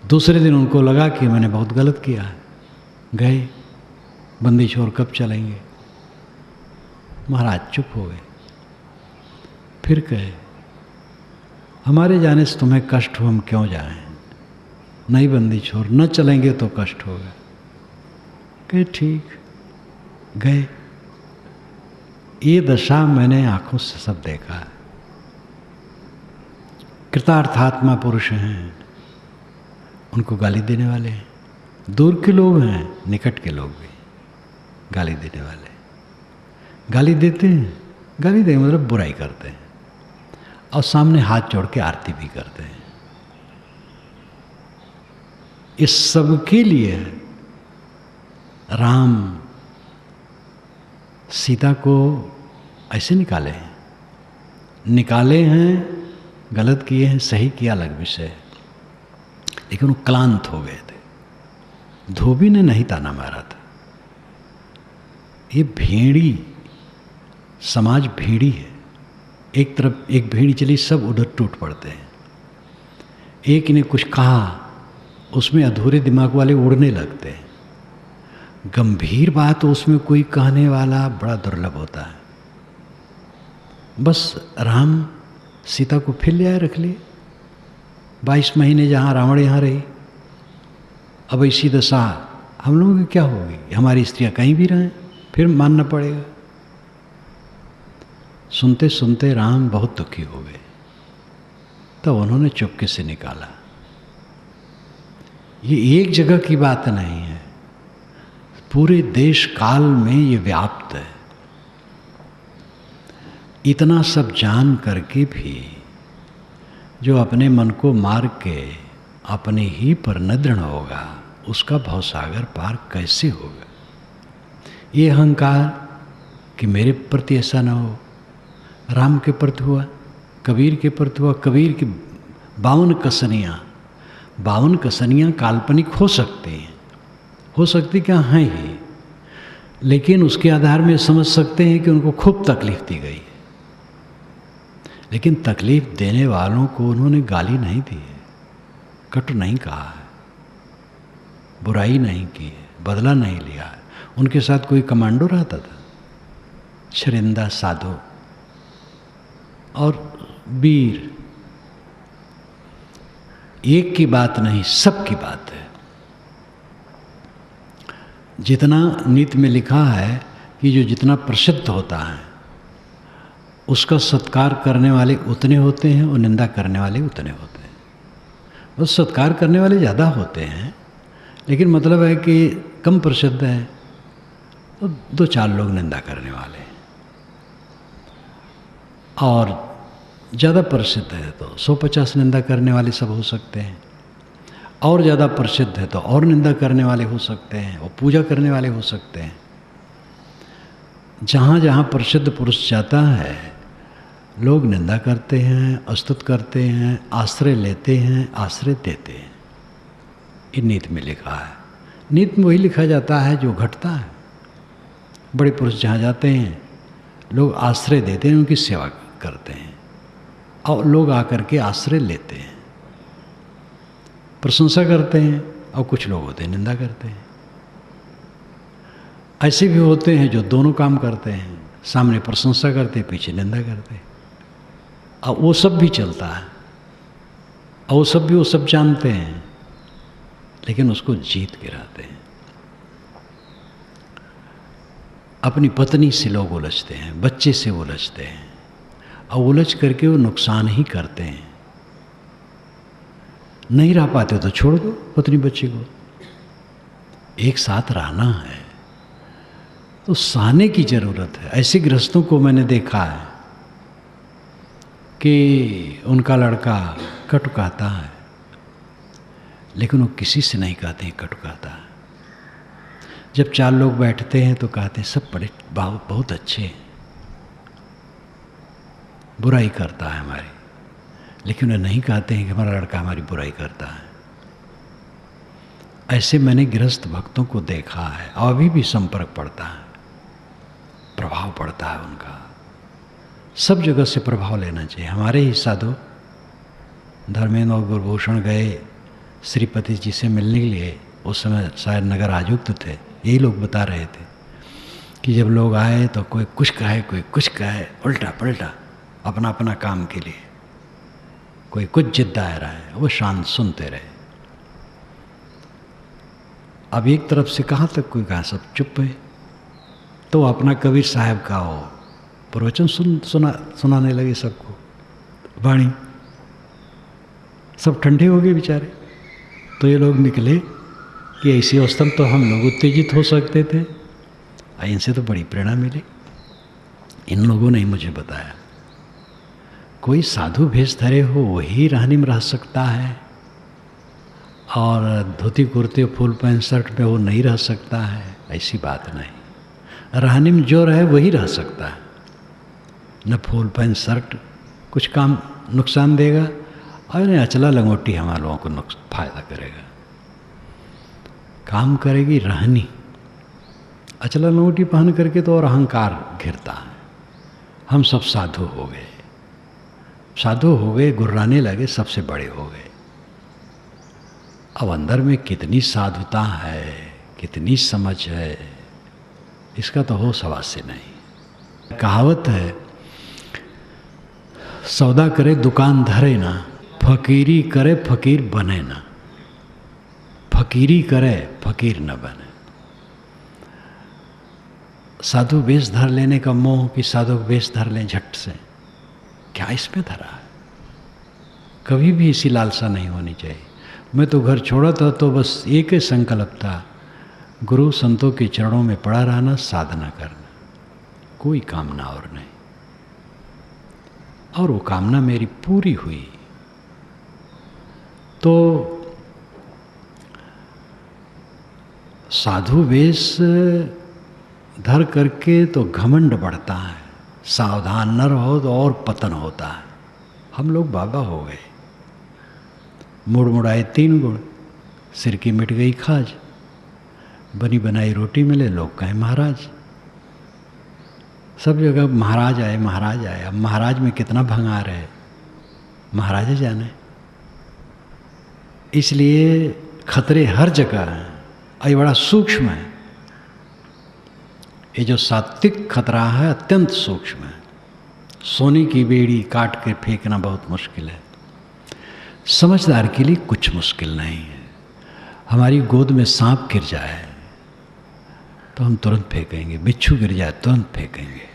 दूसरे दिन उनको लगा कि मैंने बहुत गलत किया है, गए। बंदी छोड़ कब चलेंगे? महाराज चुप हो गए। फिर कहे हमारे जाने से तुम्हें कष्ट हो, हम क्यों जाएं? नहीं बंदी छोड़, न चलेंगे तो कष्ट होगा। कहे ठीक, गए। ये दशा मैंने आंखों से सब देखा है। कृतार्थात्मा पुरुष हैं, उनको गाली देने वाले हैं। दूर के लोग हैं, निकट के लोग भी गाली देने वाले। गाली देते हैं, गाली देने मतलब बुराई करते हैं, और सामने हाथ जोड़ के आरती भी करते हैं। इस सब के लिए राम सीता को ऐसे निकाले हैं, गलत किए हैं, सही किया अलग विषय है, लेकिन वो क्लांत हो गए थे। धोबी ने नहीं ताना मारा था। ये भेड़ी, समाज भेड़ी है। एक तरफ एक भेड़ी चली, सब उधर टूट पड़ते हैं। एक ने कुछ कहा, उसमें अधूरे दिमाग वाले उड़ने लगते हैं। गंभीर बात उसमें कोई कहने वाला बड़ा दुर्लभ होता है। बस राम सीता को फिर ले आए, रख लिए। 22 महीने जहाँ रावण यहाँ रही, अब इसी दशा हम लोगों की क्या होगी? हमारी स्त्रियाँ कहीं भी रहें, फिर मानना पड़ेगा। सुनते सुनते राम बहुत दुखी हो गए, तो उन्होंने चुपके से निकाला। ये एक जगह की बात नहीं है, पूरे देश काल में ये व्याप्त है। इतना सब जान करके भी जो अपने मन को मार के अपने ही पर न दृढ़ होगा, उसका भवसागर पार कैसे होगा? ये अहंकार कि मेरे प्रति ऐसा ना हो, राम के प्रति हुआ, कबीर के प्रति हुआ। कबीर की 52 कसनियाँ, 52 कसनियाँ काल्पनिक हो सकती हैं, हो सकती क्या हैं ही, लेकिन उसके आधार में समझ सकते हैं कि उनको खूब तकलीफ दी गई है। लेकिन तकलीफ देने वालों को उन्होंने गाली नहीं दी है, कटु नहीं कहा है, बुराई नहीं की है, बदला नहीं लिया है। उनके साथ कोई कमांडो रहता था, शरिंदा साधु और वीर। एक की बात नहीं, सब की बात है। जितना नीति में लिखा है कि जो जितना प्रसिद्ध होता है उसका सत्कार करने वाले उतने होते हैं और निंदा करने वाले उतने होते हैं। बस सत्कार करने वाले ज़्यादा होते हैं, लेकिन मतलब है कि कम प्रसिद्ध है तो 2-4 लोग निंदा करने वाले हैं, और ज़्यादा प्रसिद्ध है तो 100-50 निंदा करने वाले सब हो सकते हैं, और ज़्यादा प्रसिद्ध है तो और निंदा करने वाले हो सकते हैं, और पूजा करने वाले हो सकते हैं। जहाँ जहाँ प्रसिद्ध पुरुष जाता है, लोग निंदा करते हैं, अस्तुत करते हैं, आश्रय लेते हैं, आश्रय देते हैं। ये नीति में लिखा है। नीति में वही लिखा जाता है जो घटता है। बड़े पुरुष जहाँ जाते हैं, लोग आश्रय देते हैं, उनकी सेवा करते हैं, और लोग आकर के आश्रय लेते हैं, प्रशंसा करते हैं, और कुछ लोग होते हैं निंदा करते हैं। ऐसे भी होते हैं जो दोनों काम करते हैं, सामने प्रशंसा करते, पीछे निंदा करते, और वो सब भी चलता है, और वो सब जानते हैं, लेकिन उसको जीत के रहते हैं। अपनी पत्नी से लोग उलझते हैं, बच्चे से उलझते हैं, और उलझ करके वो नुकसान ही करते हैं। नहीं रह पाते तो छोड़ दो पत्नी बच्चे को। एक साथ रहना है तो सहने की जरूरत है। ऐसे गृहस्थों को मैंने देखा है कि उनका लड़का कटु कहता है, लेकिन वो किसी से नहीं कहते हैं कटु कहता है। जब 4 लोग बैठते हैं तो कहते हैं सब बड़े बहुत अच्छे हैं, बुराई करता है हमारी, लेकिन वे नहीं कहते हैं कि हमारा लड़का हमारी बुराई करता है। ऐसे मैंने गृहस्थ भक्तों को देखा है, और अभी भी संपर्क पड़ता है, प्रभाव पड़ता है उनका। सब जगह से प्रभाव लेना चाहिए। हमारे ही साधु धर्मेंद्र और गुरुभूषण गए श्रीपति जी से मिलने के लिए, उस समय शायद नगर आयुक्त थे। यही लोग बता रहे थे कि जब लोग आए तो कोई कुछ कहे, कोई कुछ कहे, उल्टा पलटा, अपना अपना काम के लिए। कोई कुछ जिद रहा है, वो शांत सुनते रहे। अब एक तरफ से कहाँ तक कोई कहा, सब चुप है। तो अपना कबीर साहब का हो प्रवचन सुनाने लगे सबको वाणी। सब ठंडे हो गए बेचारे। तो ये लोग निकले कि ऐसी अवस्था में तो हम लोग उत्तेजित हो सकते थे, इनसे तो बड़ी प्रेरणा मिली। इन लोगों ने ही मुझे बताया, कोई साधु भेष धरे हो वही रहनी में रह सकता है, और धोती कुर्ते फुल पैंट शर्ट में वो नहीं रह सकता है, ऐसी बात नहीं। रहने में जो रहे वही रह सकता है। न फुल पैंट शर्ट कुछ काम नुकसान देगा, और न अचला लंगोटी हमारे लोगों को फायदा करेगा। काम करेगी रहनी। अचला लंगोटी पहन करके तो और अहंकार घिरता है। हम सब साधु हो गए, साधु हो गए, गुर्राने लगे, सबसे बड़े हो गए। अब अंदर में कितनी साधुता है, कितनी समझ है, इसका तो हो सवाल से नहीं। कहावत है, सौदा करे दुकान धरे ना, फकीरी करे फकीर बने ना। फकीरी करे फकीर न बने। साधु वेश धर लेने का मोह कि साधु वेश धर लें झट से, क्या इसमें धरा है? कभी भी इसी लालसा नहीं होनी चाहिए। मैं तो घर छोड़ा था तो बस एक ही संकल्प था, गुरु संतों के चरणों में पड़ा रहना, साधना करना, कोई कामना और नहीं। और वो कामना मेरी पूरी हुई। तो साधु वेश धर करके तो घमंड बढ़ता है, सावधान न रहो तो और पतन होता है। हम लोग बाबा हो गए, मुड़ मुड़ाए 3 गुण, सिर की मिट गई खाज, बनी बनाई रोटी मिले लोग कहें महाराज। सब जगह महाराज आए महाराज आए। अब महाराज में कितना भंगार है, महाराज जाने। इसलिए खतरे हर जगह हैं, और ये बड़ा सूक्ष्म है। ये जो सात्विक खतरा है अत्यंत सूक्ष्म है। सोने की बेड़ी काट के फेंकना बहुत मुश्किल है, समझदार के लिए कुछ मुश्किल नहीं है। हमारी गोद में सांप गिर जाए तो हम तुरंत फेंकेंगे, बिच्छू गिर जाए तुरंत फेंकेंगे।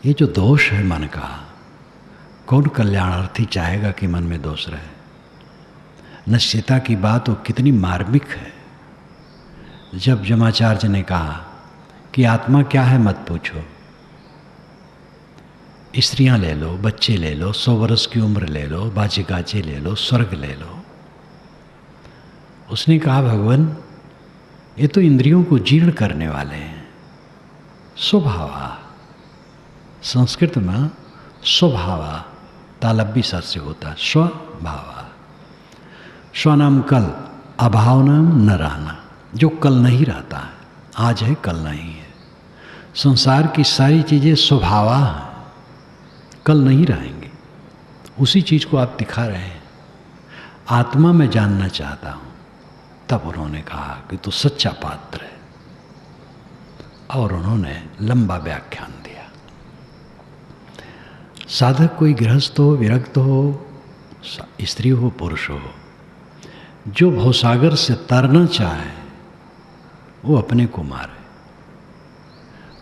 ये जो दोष है मन का, कौन कल्याणार्थी चाहेगा कि मन में दोष रहे? नश्यता की बात वो कितनी मार्मिक है। जब जमाचार्य ने कहा कि आत्मा क्या है मत पूछो, स्त्रियां ले लो, बच्चे ले लो, 100 वर्ष की उम्र ले लो, बाजे गाजे ले लो, स्वर्ग ले लो। उसने कहा भगवान ये तो इंद्रियों को जीर्ण करने वाले हैं। स्वभावा, संस्कृत में स्वभावा तालब्बी सर से होता है, स्वभावा। स्वनाम कल, अभाव नाम न रहना। जो कल नहीं रहता है, आज है कल नहीं है। संसार की सारी चीज़ें स्वभावा हैं, कल नहीं रहेंगे। उसी चीज़ को आप दिखा रहे हैं। आत्मा में जानना चाहता हूँ। तब उन्होंने कहा कि तू सच्चा पात्र है, और उन्होंने लंबा व्याख्यान दिया। साधक कोई गृहस्थ हो, विरक्त हो, स्त्री हो, पुरुष हो, जो भवसागर से तरना चाहे वो अपने को मारे,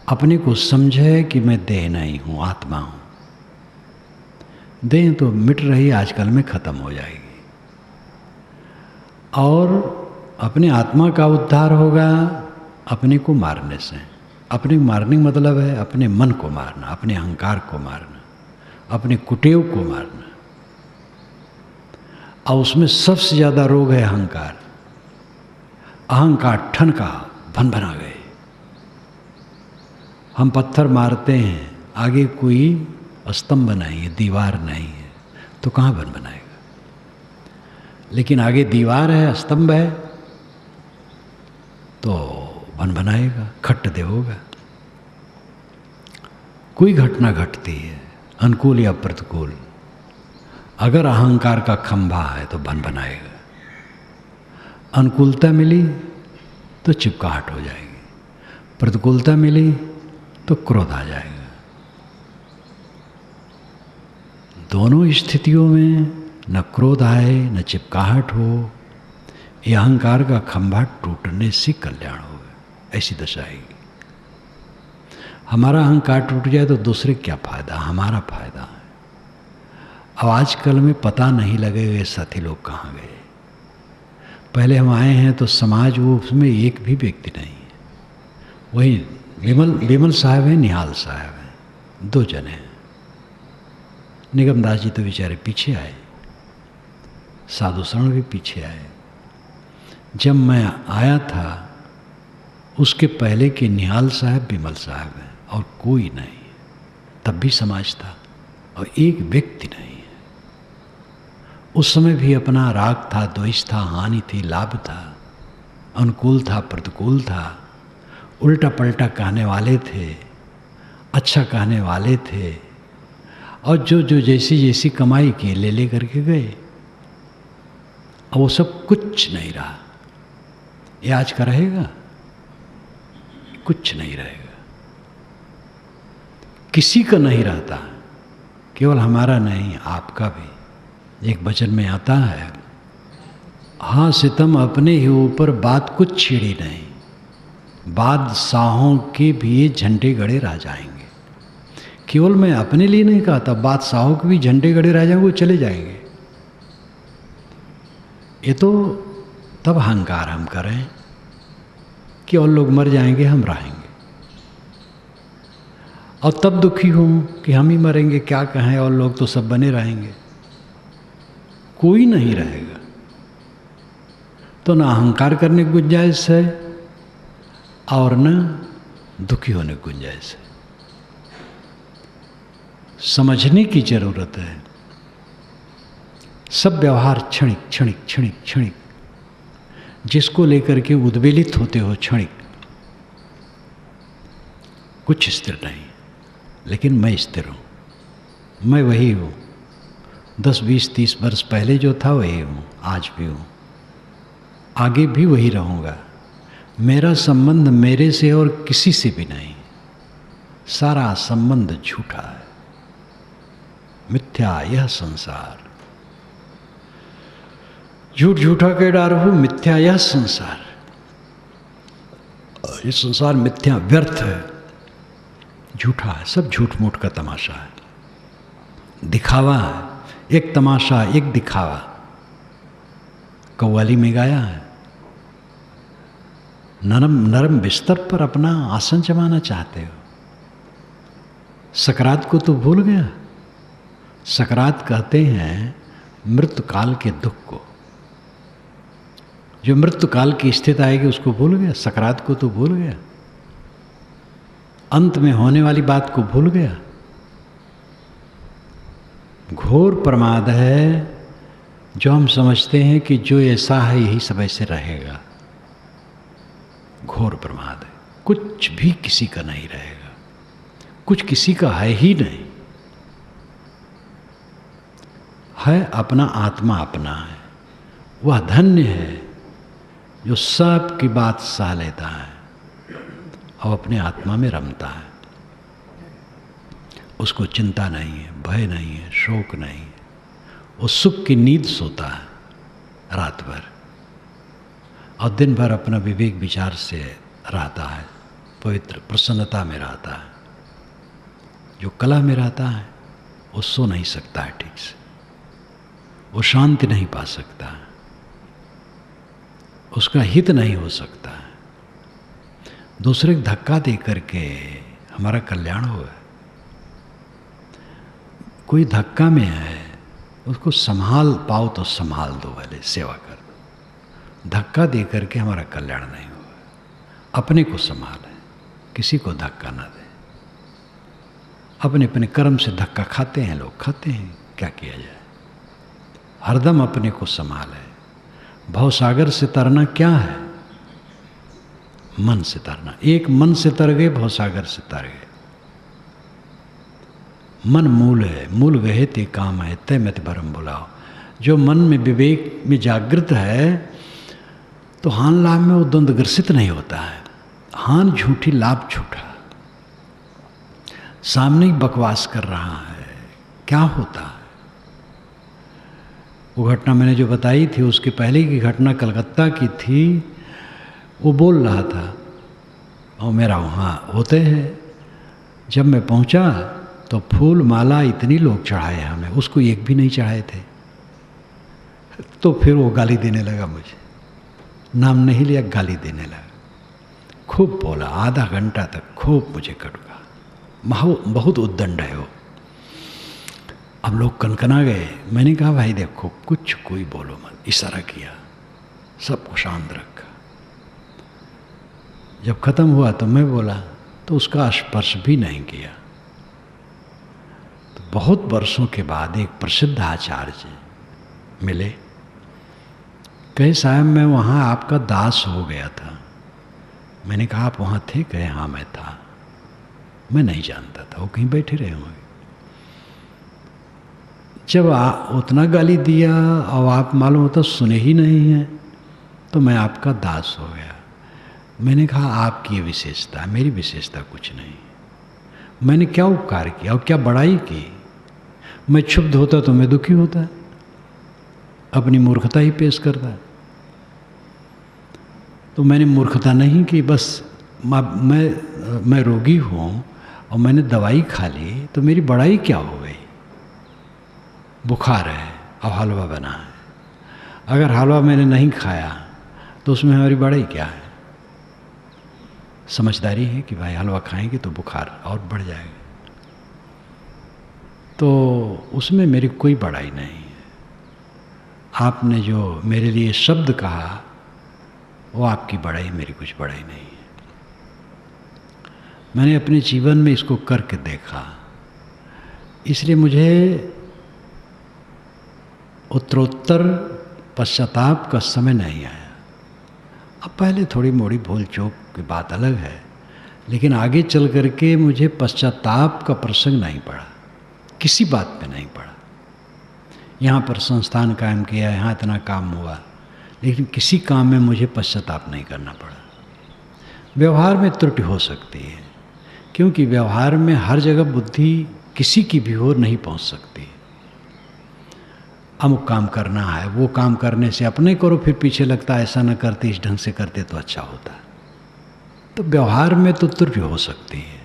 अपने को समझे कि मैं देह नहीं हूँ, आत्मा हूँ। देह तो मिट रही, आजकल में खत्म हो जाएगी, और अपने आत्मा का उद्धार होगा अपने को मारने से। अपने मारने का मतलब है अपने मन को मारना, अपने अहंकार को मारना, अपने कुटेव को मारना। और उसमें सबसे ज़्यादा रोग है अहंकार। अहंकार ठनका भन भना गए। हम पत्थर मारते हैं, आगे कोई स्तंभ नहीं है, दीवार नहीं है, तो कहाँ भन बनाएगा? लेकिन आगे दीवार है, स्तंभ है, तो भन बनाएगा, खट्ट दे होगा। कोई घटना घटती है, अनुकूल या प्रतिकूल, अगर अहंकार का खंभा है तो भन बनाएगा। अनुकूलता मिली तो चिपकाहट हो जाएगी, प्रतिकूलता मिली तो क्रोध आ जाएगा। दोनों स्थितियों में न क्रोध आए न चिपकाहट हो, यह अहंकार का खंभा टूटने से कल्याण होगा। ऐसी दशा आएगी। हमारा अहंकार टूट जाए तो दूसरे क्या फायदा, हमारा फायदा है। अब आजकल में पता नहीं लगेगा ये साथी लोग कहाँ गए। पहले हम आए हैं तो समाज वो उसमें एक भी व्यक्ति नहीं है। वही विमल साहब हैं, निहाल साहब हैं, 2 जने हैं। निगम दास जी तो बेचारे पीछे आए, साधु शरण भी पीछे आए। जब मैं आया था उसके पहले के निहाल साहब विमल साहब हैं और कोई नहीं। तब भी समाज था और एक व्यक्ति नहीं है। उस समय भी अपना राग था, द्वेष था, हानि थी, लाभ था, अनुकूल था, प्रतिकूल था, उल्टा पलटा कहने वाले थे, अच्छा कहने वाले थे, और जो जो जैसी जैसी कमाई की ले ले करके गए। अब वो सब कुछ नहीं रहा। ये आज का रहेगा? कुछ नहीं रहेगा, किसी का नहीं रहता, केवल हमारा नहीं आपका भी। एक वचन में आता है, हाँ सितम अपने ही ऊपर बात कुछ छिड़ी नहीं, बादशाहों के भी झंडे गड़े रह जाएंगे। केवल मैं अपने लिए नहीं कहता, बादशाहों के भी झंडे गड़े रह जाएंगे, वो चले जाएंगे। ये तो तब अहंकार हम करें कि और लोग मर जाएंगे, हम रहेंगे, और तब दुखी हूँ कि हम ही मरेंगे, क्या कहें, और लोग तो सब बने रहेंगे। कोई नहीं रहेगा, तो ना अहंकार करने की गुंजाइश है और न दुखी होने की गुंजाइश है। समझने की जरूरत है। सब व्यवहार क्षणिक क्षणिक क्षणिक क्षणिक, जिसको लेकर के उद्वेलित होते हो क्षणिक, कुछ स्थिर नहीं। लेकिन मैं स्थिर हूँ, मैं वही हूँ। 10, 20, 30 वर्ष पहले जो था वही हूँ, आज भी हूँ, आगे भी वही रहूँगा। मेरा संबंध मेरे से और किसी से भी नहीं। सारा संबंध झूठा है, मिथ्या यह संसार। झूठ झूठा के डारो, मिथ्या यह संसार। ये संसार मिथ्या, व्यर्थ है, झूठा है, सब झूठ मूठ का तमाशा है, दिखावा है। एक तमाशा, एक दिखावा। कव्वाली में गाया है, नरम नरम बिस्तर पर अपना आसन जमाना चाहते हो, सकरात को तो भूल गया। सकरात कहते हैं मृत्यु काल के दुख को। जो मृत्यु काल की स्थिति आएगी उसको भूल गया, सकरात को तो भूल गया, अंत में होने वाली बात को भूल गया। घोर प्रमाद है जो हम समझते हैं कि जो ऐसा है यही सब ऐसे रहेगा। घोर प्रमाद है। कुछ भी किसी का नहीं रहेगा, कुछ किसी का है ही नहीं। है अपना, आत्मा अपना है। वह धन्य है जो सब की बात सह लेता है और अपने आत्मा में रमता है। उसको चिंता नहीं है, भय नहीं है, शोक नहीं है। वो सुख की नींद सोता है रात भर और दिन भर अपना विवेक विचार से रहता है, पवित्र प्रसन्नता में रहता है। जो कला में रहता है वो सो नहीं सकता है ठीक से, वो शांति नहीं पा सकता है, उसका हित नहीं हो सकता है। दूसरे को धक्का दे करके हमारा कल्याण होगा। कोई धक्का में है, उसको संभाल पाओ तो संभाल दो, भले सेवा कर दो। धक्का दे करके हमारा कल्याण नहीं होगा। अपने को संभालें, किसी को धक्का ना दें। अपने अपने कर्म से धक्का खाते हैं लोग, खाते हैं, क्या किया जाए। हरदम अपने को संभालें। भवसागर से तरना क्या है? मन से तरना। एक मन से तर गए, भवसागर से तर गए। मन मूल है, मूल गहे ते काम है, तय मत भरम बुलाओ। जो मन में विवेक में जागृत है तो हान लाभ में वो द्वंद्व ग्रसित नहीं होता है। हान झूठी, लाभ झूठा। सामने ही बकवास कर रहा है, क्या होता है? वो घटना मैंने जो बताई थी, उसके पहले की घटना कलकत्ता की थी। वो बोल रहा था और मेरा वहाँ होते हैं। जब मैं पहुँचा तो फूल माला इतनी लोग चढ़ाए हमें, उसको एक भी नहीं चढ़ाए थे। तो फिर वो गाली देने लगा मुझे, नाम नहीं लिया, गाली देने लगा, खूब बोला, आधा घंटा तक खूब मुझे कटुका, बहुत उद्दंड है वो। अब लोग कनकना गए। मैंने कहा भाई देखो कुछ कोई बोलो मत, इशारा किया, सबको शांत रखा। जब खत्म हुआ तो मैं बोला, तो उसका स्पर्श भी नहीं किया। तो बहुत वर्षों के बाद एक प्रसिद्ध आचार्य जी मिले, कहे साहब मैं वहाँ आपका दास हो गया था। मैंने कहा आप वहाँ थे? कहे हाँ मैं था। मैं नहीं जानता था, वो कहीं बैठे रहे होंगे। जब उतना गाली दिया और आप मालूम होता सुने ही नहीं हैं, तो मैं आपका दास हो गया। मैंने कहा आपकी ये विशेषता है, मेरी विशेषता कुछ नहीं। मैंने क्या उपकार किया और क्या बड़ाई की? मैं क्षुब्ध होता तो मैं दुखी होता, अपनी मूर्खता ही पेश करता। तो मैंने मूर्खता नहीं की, बस मैं रोगी हूँ और मैंने दवाई खा ली, तो मेरी बड़ाई क्या हो गई? बुखार है और हलवा बना है, अगर हलवा मैंने नहीं खाया तो उसमें हमारी बड़ाई क्या है? समझदारी है कि भाई हलवा खाएंगे तो बुखार और बढ़ जाएगा, तो उसमें मेरी कोई बड़ाई नहीं है। आपने जो मेरे लिए शब्द कहा वो आपकी बड़ाई, मेरी कुछ बड़ाई नहीं है। मैंने अपने जीवन में इसको करके देखा, इसलिए मुझे उत्तरोत्तर पश्चाताप का समय नहीं आया। अब पहले थोड़ी मोड़ी भूल चूक की बात अलग है, लेकिन आगे चल करके मुझे पश्चाताप का प्रसंग नहीं पड़ा, किसी बात पे नहीं पड़ा। यहाँ पर संस्थान कायम किया, यहाँ इतना काम हुआ, लेकिन किसी काम में मुझे पश्चाताप नहीं करना पड़ा। व्यवहार में त्रुटि हो सकती है, क्योंकि व्यवहार में हर जगह बुद्धि किसी की भी ओर नहीं पहुँच सकती। अमुक काम करना है, वो काम करने से अपने करो, फिर पीछे लगता है ऐसा न करते, इस ढंग से करते तो अच्छा होता। तो व्यवहार में तो त्रुटि हो सकती है,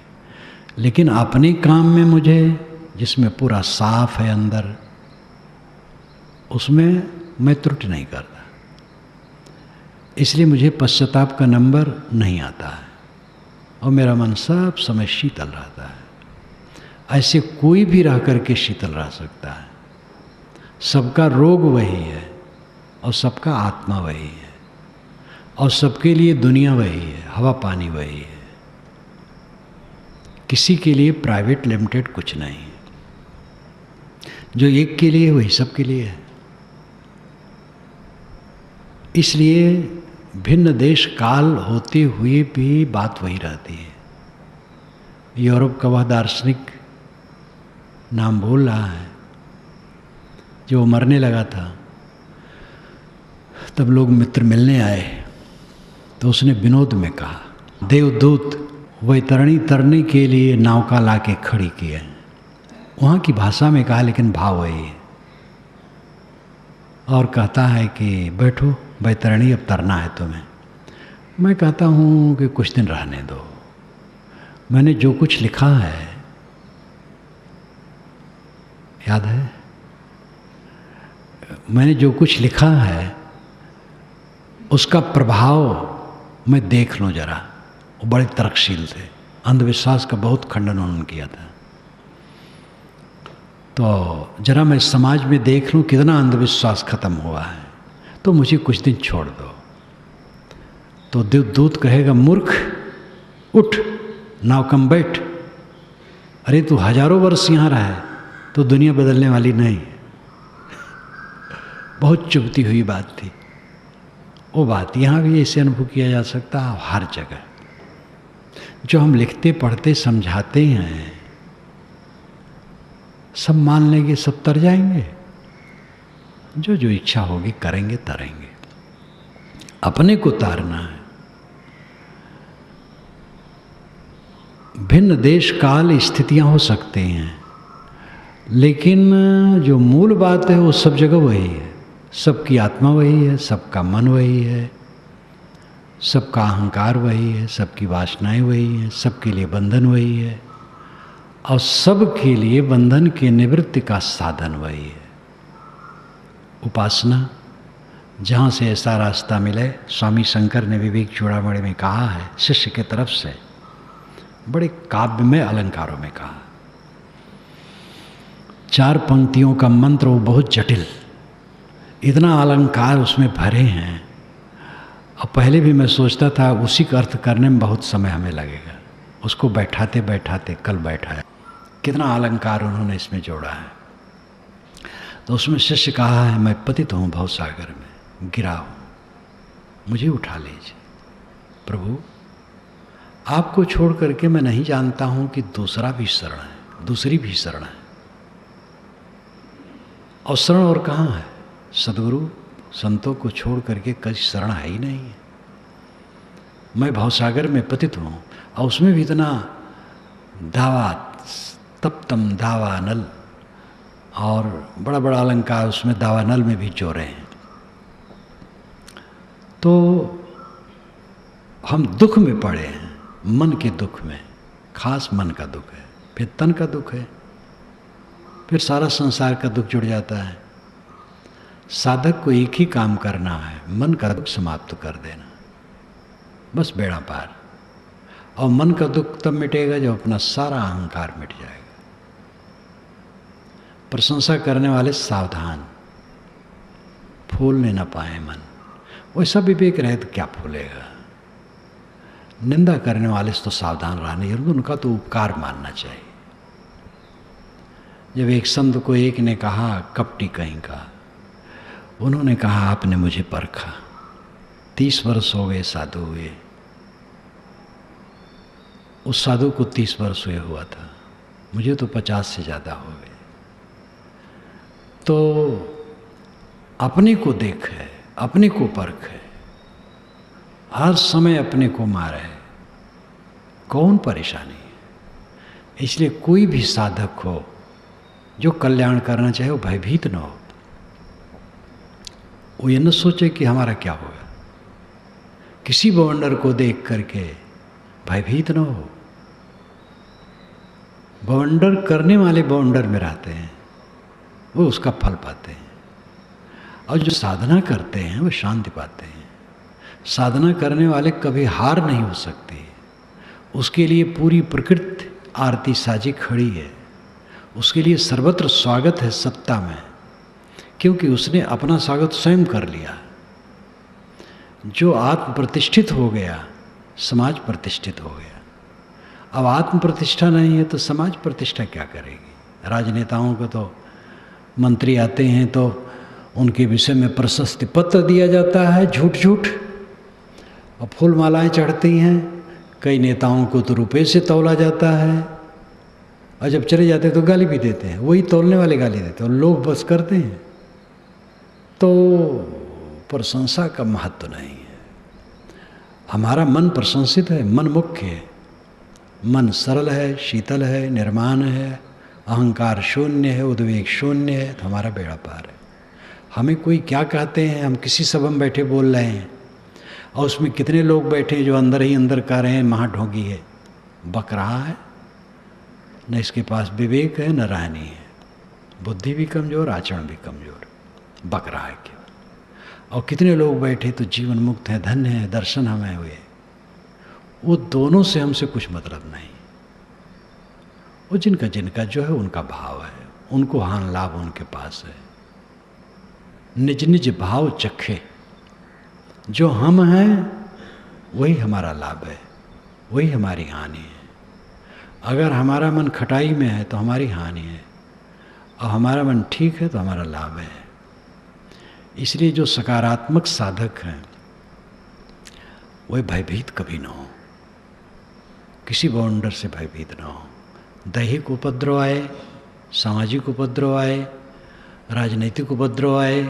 लेकिन अपने काम में मुझे, जिसमें पूरा साफ है अंदर, उसमें मैं त्रुटि नहीं करता। इसलिए मुझे पश्चाताप का नंबर नहीं आता है और मेरा मन सब समय शीतल रहता है। ऐसे कोई भी रह करके शीतल रह सकता है। सबका रोग वही है और सबका आत्मा वही है और सबके लिए दुनिया वही है, हवा पानी वही है। किसी के लिए प्राइवेट लिमिटेड कुछ नहीं है। जो एक के लिए वही सबके लिए है। इसलिए भिन्न देश काल होते हुए भी बात वही रहती है। यूरोप का वह दार्शनिक नाम भूल रहा है, जो मरने लगा था, तब लोग मित्र मिलने आए तो उसने विनोद में कहा, देवदूत वैतरणी तरने के लिए नौका ला के खड़ी की है। वहाँ की भाषा में कहा, लेकिन भाव वही है। और कहता है कि बैठो वैतरणी, अब तरना है तुम्हें। मैं कहता हूँ कि कुछ दिन रहने दो। मैंने जो कुछ लिखा है, याद है, मैंने जो कुछ लिखा है उसका प्रभाव मैं देख लूँ जरा। वो बड़े तर्कशील थे, अंधविश्वास का बहुत खंडन उन्होंने किया था। तो जरा मैं समाज में देख लूँ कितना अंधविश्वास खत्म हुआ है, तो मुझे कुछ दिन छोड़ दो। तो देवदूत कहेगा, मूर्ख उठ, नावकम बैठ। अरे तू हजारों वर्ष यहाँ रहा है तो दुनिया बदलने वाली नहीं। बहुत चुभती हुई बात थी वो बात। यहाँ भी ऐसे अनुभव किया जा सकता है हर जगह। जो हम लिखते पढ़ते समझाते हैं सब मान लेंगे, सब तर जाएंगे। जो जो इच्छा होगी करेंगे, तरेंगे। अपने को तारना है। भिन्न देश काल स्थितियां हो सकते हैं, लेकिन जो मूल बात है वो सब जगह वही है। सबकी आत्मा वही है, सबका मन वही है, सबका अहंकार वही है, सबकी वासनाएं वही हैं, सबके लिए बंधन वही है। और सब के लिए बंधन की निवृत्ति का साधन वही है। उपासना, जहाँ से ऐसा रास्ता मिले, स्वामी शंकर ने विवेक चूड़ामणि में कहा है, शिष्य की तरफ से बड़े काव्य में अलंकारों में कहा। 4 पंक्तियों का मंत्र, वो बहुत जटिल, इतना अलंकार उसमें भरे हैं। और पहले भी मैं सोचता था उसी का अर्थ करने में बहुत समय हमें लगेगा, उसको बैठाते बैठाते कल बैठाया, कितना अलंकार उन्होंने इसमें जोड़ा है। तो उसमें शिष्य कहा है, मैं पतित हूँ भवसागर में, गिरा हूँ, मुझे उठा लीजिए। प्रभु, आपको छोड़ करके मैं नहीं जानता हूँ कि दूसरा भी शरण है, दूसरी भी शरण है। और शरण और कहाँ है? सदगुरु संतों को छोड़ करके कहीं शरण है ही नहीं है। मैं भवसागर में पतित हूँ, और उसमें भी इतना दावा, तप्तम दावा नल, और बड़ा बड़ा अलंकार उसमें दावा नल में भी जोड़े हैं। तो हम दुख में पड़े हैं, मन के दुख में, खास मन का दुख है, फिर तन का दुख है, फिर सारा संसार का दुख जुड़ जाता है। साधक को एक ही काम करना है, मन का दुख समाप्त कर देना, बस बेड़ा पार। और मन का दुख तब मिटेगा जब अपना सारा अहंकार मिट जाएगा। प्रशंसा करने वाले सावधान, फूलने न पाए मन, वैसा विवेक रहे तो क्या फूलेगा। निंदा करने वाले से तो सावधान रहना जरूर, उनका तो उपकार मानना चाहिए। जब एक संत को एक ने कहा, कपटी कहीं का, उन्होंने कहा आपने मुझे परखा, 30 वर्ष हो गए साधु हुए। उस साधु को 30 वर्ष हुए हुआ था, मुझे तो 50 से ज़्यादा हो गए। तो अपने को देख है, अपने को परख है, हर समय अपने को मारे है, कौन परेशानी है। इसलिए कोई भी साधक हो जो कल्याण करना चाहे वो भयभीत न हो, वो ये न सोचे कि हमारा क्या होगा। किसी बवंडर को देख करके भयभीत न हो। बवंडर करने वाले बवंडर में रहते हैं, वो उसका फल पाते हैं। और जो साधना करते हैं वो शांति पाते हैं। साधना करने वाले कभी हार नहीं हो सकते, उसके लिए पूरी प्रकृति आरती साजी खड़ी है, उसके लिए सर्वत्र स्वागत है सत्ता में, क्योंकि उसने अपना स्वागत स्वयं कर लिया। जो आत्म प्रतिष्ठित हो गया, समाज प्रतिष्ठित हो गया। अब आत्म प्रतिष्ठा नहीं है तो समाज प्रतिष्ठा क्या करेगी। राजनेताओं को तो मंत्री आते हैं तो उनके विषय में प्रशस्ति पत्र दिया जाता है, झूठ झूठ, और फूल मालाएं चढ़ती हैं। कई नेताओं को तो रुपये से तौला जाता है, और जब चले जाते तो गाली भी देते हैं, वही तौलने वाले गाली देते हैं, और लोग बस करते हैं। तो प्रशंसा का महत्व नहीं है। हमारा मन प्रशंसित है, मन मुख्य है, मन सरल है, शीतल है, निर्माण है, अहंकार शून्य है, उद्वेग शून्य है, तो हमारा बेड़ा पार है। हमें कोई क्या कहते हैं, हम किसी सभा में बैठे बोल रहे हैं, और उसमें कितने लोग बैठे हैं जो अंदर ही अंदर कह रहे हैं महाढोंगी है, बक रहा है, न इसके पास विवेक है न रहनी है, बुद्धि भी कमज़ोर, आचरण भी कमज़ोर, बक रहा है केवल। और कितने लोग बैठे तो जीवन मुक्त हैं, धन्य है, दर्शन हमें हुए। वो दोनों से हमसे कुछ मतलब नहीं। वो जिनका जिनका जो है उनका भाव है, उनको हान लाभ उनके पास है। निज निज भाव चखे, जो हम हैं वही हमारा लाभ है, वही हमारी हानि है। अगर हमारा मन खटाई में है तो हमारी हानि है, और हमारा मन ठीक है तो हमारा लाभ है। इसलिए जो सकारात्मक साधक हैं वह भयभीत कभी ना हो, किसी बाउंडर से भयभीत ना हो। दैहिक उपद्रव आए, सामाजिक उपद्रव आए, राजनीतिक उपद्रव आए,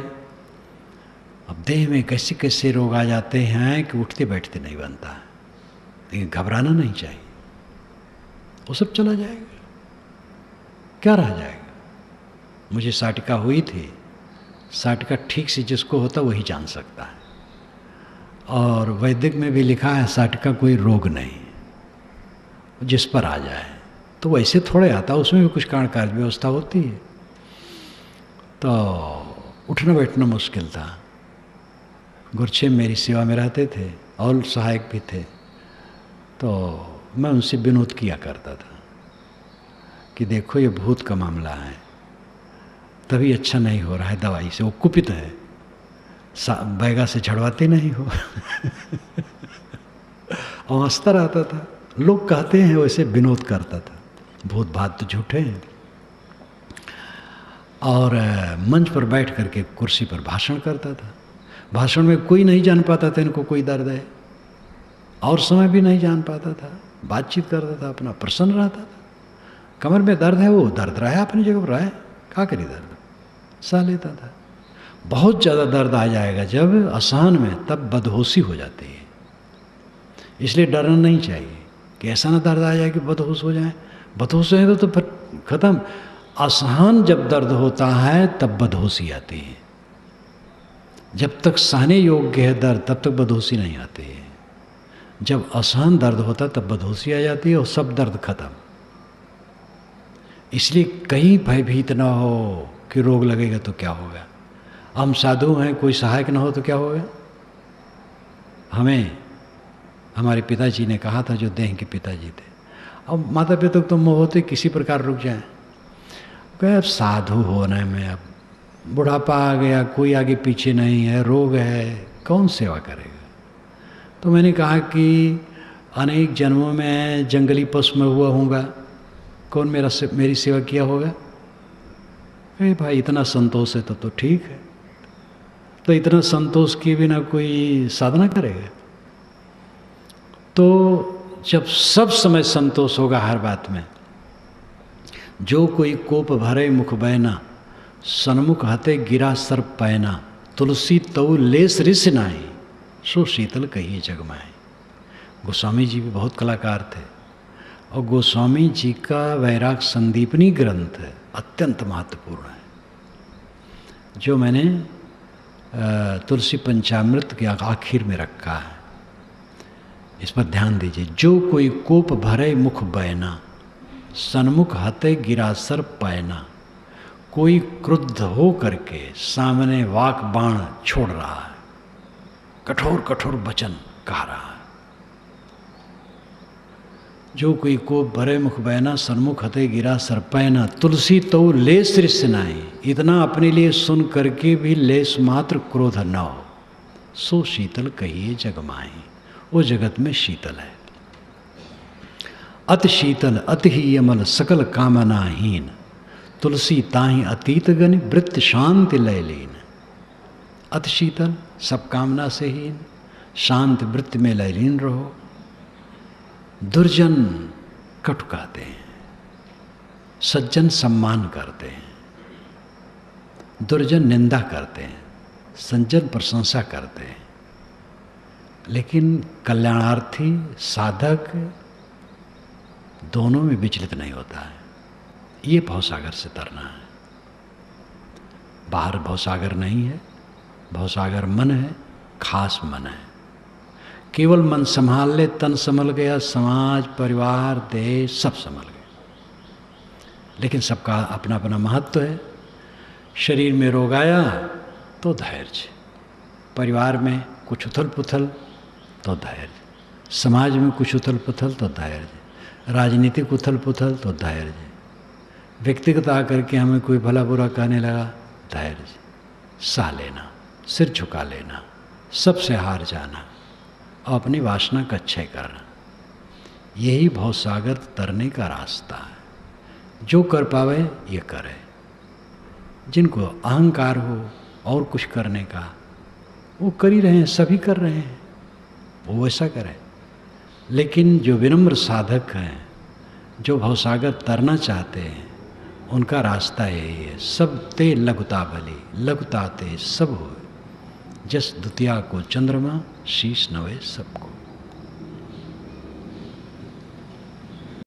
अब देह में कैसे कैसे रोग आ जाते हैं कि उठते बैठते नहीं बनता है। लेकिन घबराना नहीं चाहिए, वो सब चला जाएगा, क्या रह जाएगा। मुझे साटिका हुई थी, साटिका ठीक से जिसको होता वही जान सकता है। और वैदिक में भी लिखा है साटिका कोई रोग नहीं, जिस पर आ जाए तो तो वैसे थोड़े आता, उसमें भी कुछ कारण कार्य व्यवस्था होती है। तो उठना बैठना मुश्किल था। गुरछे मेरी सेवा में रहते थे और सहायक भी थे, तो मैं उनसे विनोद किया करता था कि देखो ये भूत का मामला है, तभी अच्छा नहीं हो रहा है दवाई से, वो कुपित है, बैगा से झड़वाते नहीं हो। और हंसता रहता था। लोग कहते हैं वैसे विनोद करता था, भूत बात तो झूठे हैं। और मंच पर बैठ करके कुर्सी पर भाषण करता था। भाषण में कोई नहीं जान पाता था इनको कोई दर्द है, और समय भी नहीं जान पाता था। बातचीत करता था, अपना प्रसन्न रहता था। कमर में दर्द है, वो दर्द रहा है अपनी जगह पर, रहा क्या करी, दर्द सह लेता था। बहुत ज़्यादा दर्द आ जाएगा जब असहन में, तब बदहोशी हो जाती है। इसलिए डरना नहीं चाहिए कि ऐसा ना दर्द आ जाए कि बदहोश हो जाए। बदहोश है तो फिर खत्म। असहन जब दर्द होता है तब बदहोशी आती है। जब तक सहने योग्य है दर्द तब तक बदहोशी नहीं आती है। जब असहन दर्द होता तब बदहोशी आ जाती है और सब दर्द खत्म। इसलिए कहीं भयभीत ना हो कि रोग लगेगा तो क्या होगा। हम साधु हैं, कोई सहायक ना हो तो क्या होगा। हमें हमारे पिताजी ने कहा था, जो देह के पिताजी थे, अब माता पिता तो मोह होते किसी प्रकार रुक जाए। कहे अब साधु होने में अब बुढ़ापा आ गया, कोई आगे पीछे नहीं है, रोग है, कौन सेवा करेगा। तो मैंने कहा कि अनेक जन्मों में जंगली पशु में हुआ होगा, कौन मेरी सेवा किया होगा। अरे भाई इतना संतोष है तो ठीक है। तो इतना संतोष किए बिना कोई साधना करेगा। तो जब सब समय संतोष होगा हर बात में, जो कोई कोप भरे मुख बैना, सन्मुख हते गिरा सर्प पैना, तुलसी तऊ लेस रिस नाई, सो शीतल कहिए जगमाए। गोस्वामी जी भी बहुत कलाकार थे, और गोस्वामी जी का वैराग संदीपनी ग्रंथ है, अत्यंत महत्वपूर्ण है, जो मैंने तुलसी पंचामृत के आखिर में रखा है। इस पर ध्यान दीजिए। जो कोई कोप भरे मुख बैना, सन्मुख हते गिरा सर्प पैना, कोई क्रुद्ध हो करके सामने वाक बाण छोड़ रहा है, कठोर कठोर वचन कह रहा है। जो कोई कोप भरे मुख बैना, सन्मुख हते गिरा सर्पैना, तुलसी तो लेस रिस नाई, इतना अपने लिए सुन करके भी लेस मात्र क्रोध न हो, सो शीतल कहिए जगमाई, वो जगत में शीतल है। अति शीतल अति ही यमल सकल कामनाहीन, तुलसी ताहि अतीत गण वृत्त शांति लय लीन। अति शीतल, सब कामना से हीन, शांत वृत्त में लयलीन रहो। दुर्जन कटु कहते हैं, सज्जन सम्मान करते हैं, दुर्जन निंदा करते हैं, सज्जन प्रशंसा करते हैं। लेकिन कल्याणार्थी साधक दोनों में विचलित नहीं होता है। ये भवसागर से तरना है। बाहर भवसागर नहीं है, भवसागर मन है, खास मन है। केवल मन संभाल ले, तन संभल गया, समाज परिवार देश सब संभल गए। लेकिन सबका अपना अपना महत्व है। शरीर में रोग आया तो धैर्य, परिवार में कुछ उथल पुथल तो धैर्य, समाज में कुछ उथल पुथल तो धैर्य, राजनीतिक उथल पुथल तो धैर्य, व्यक्तिगत आकर के हमें कोई भला बुरा कहने लगा, धैर्य, सह लेना, सिर झुका लेना, सबसे हार जाना, अपनी वासना का क्षय करना। यही भवसागर तरने का रास्ता है। जो कर पावे ये करे। जिनको अहंकार हो और कुछ करने का, वो कर ही रहे हैं, सभी कर रहे हैं, वो वैसा करें। लेकिन जो विनम्र साधक हैं, जो भवसागर तरना चाहते हैं, उनका रास्ता यही है। सब ते लघुता भली, लघुता ते सब हो, जस द्वितीया को चंद्रमा, शीश नवे सबको।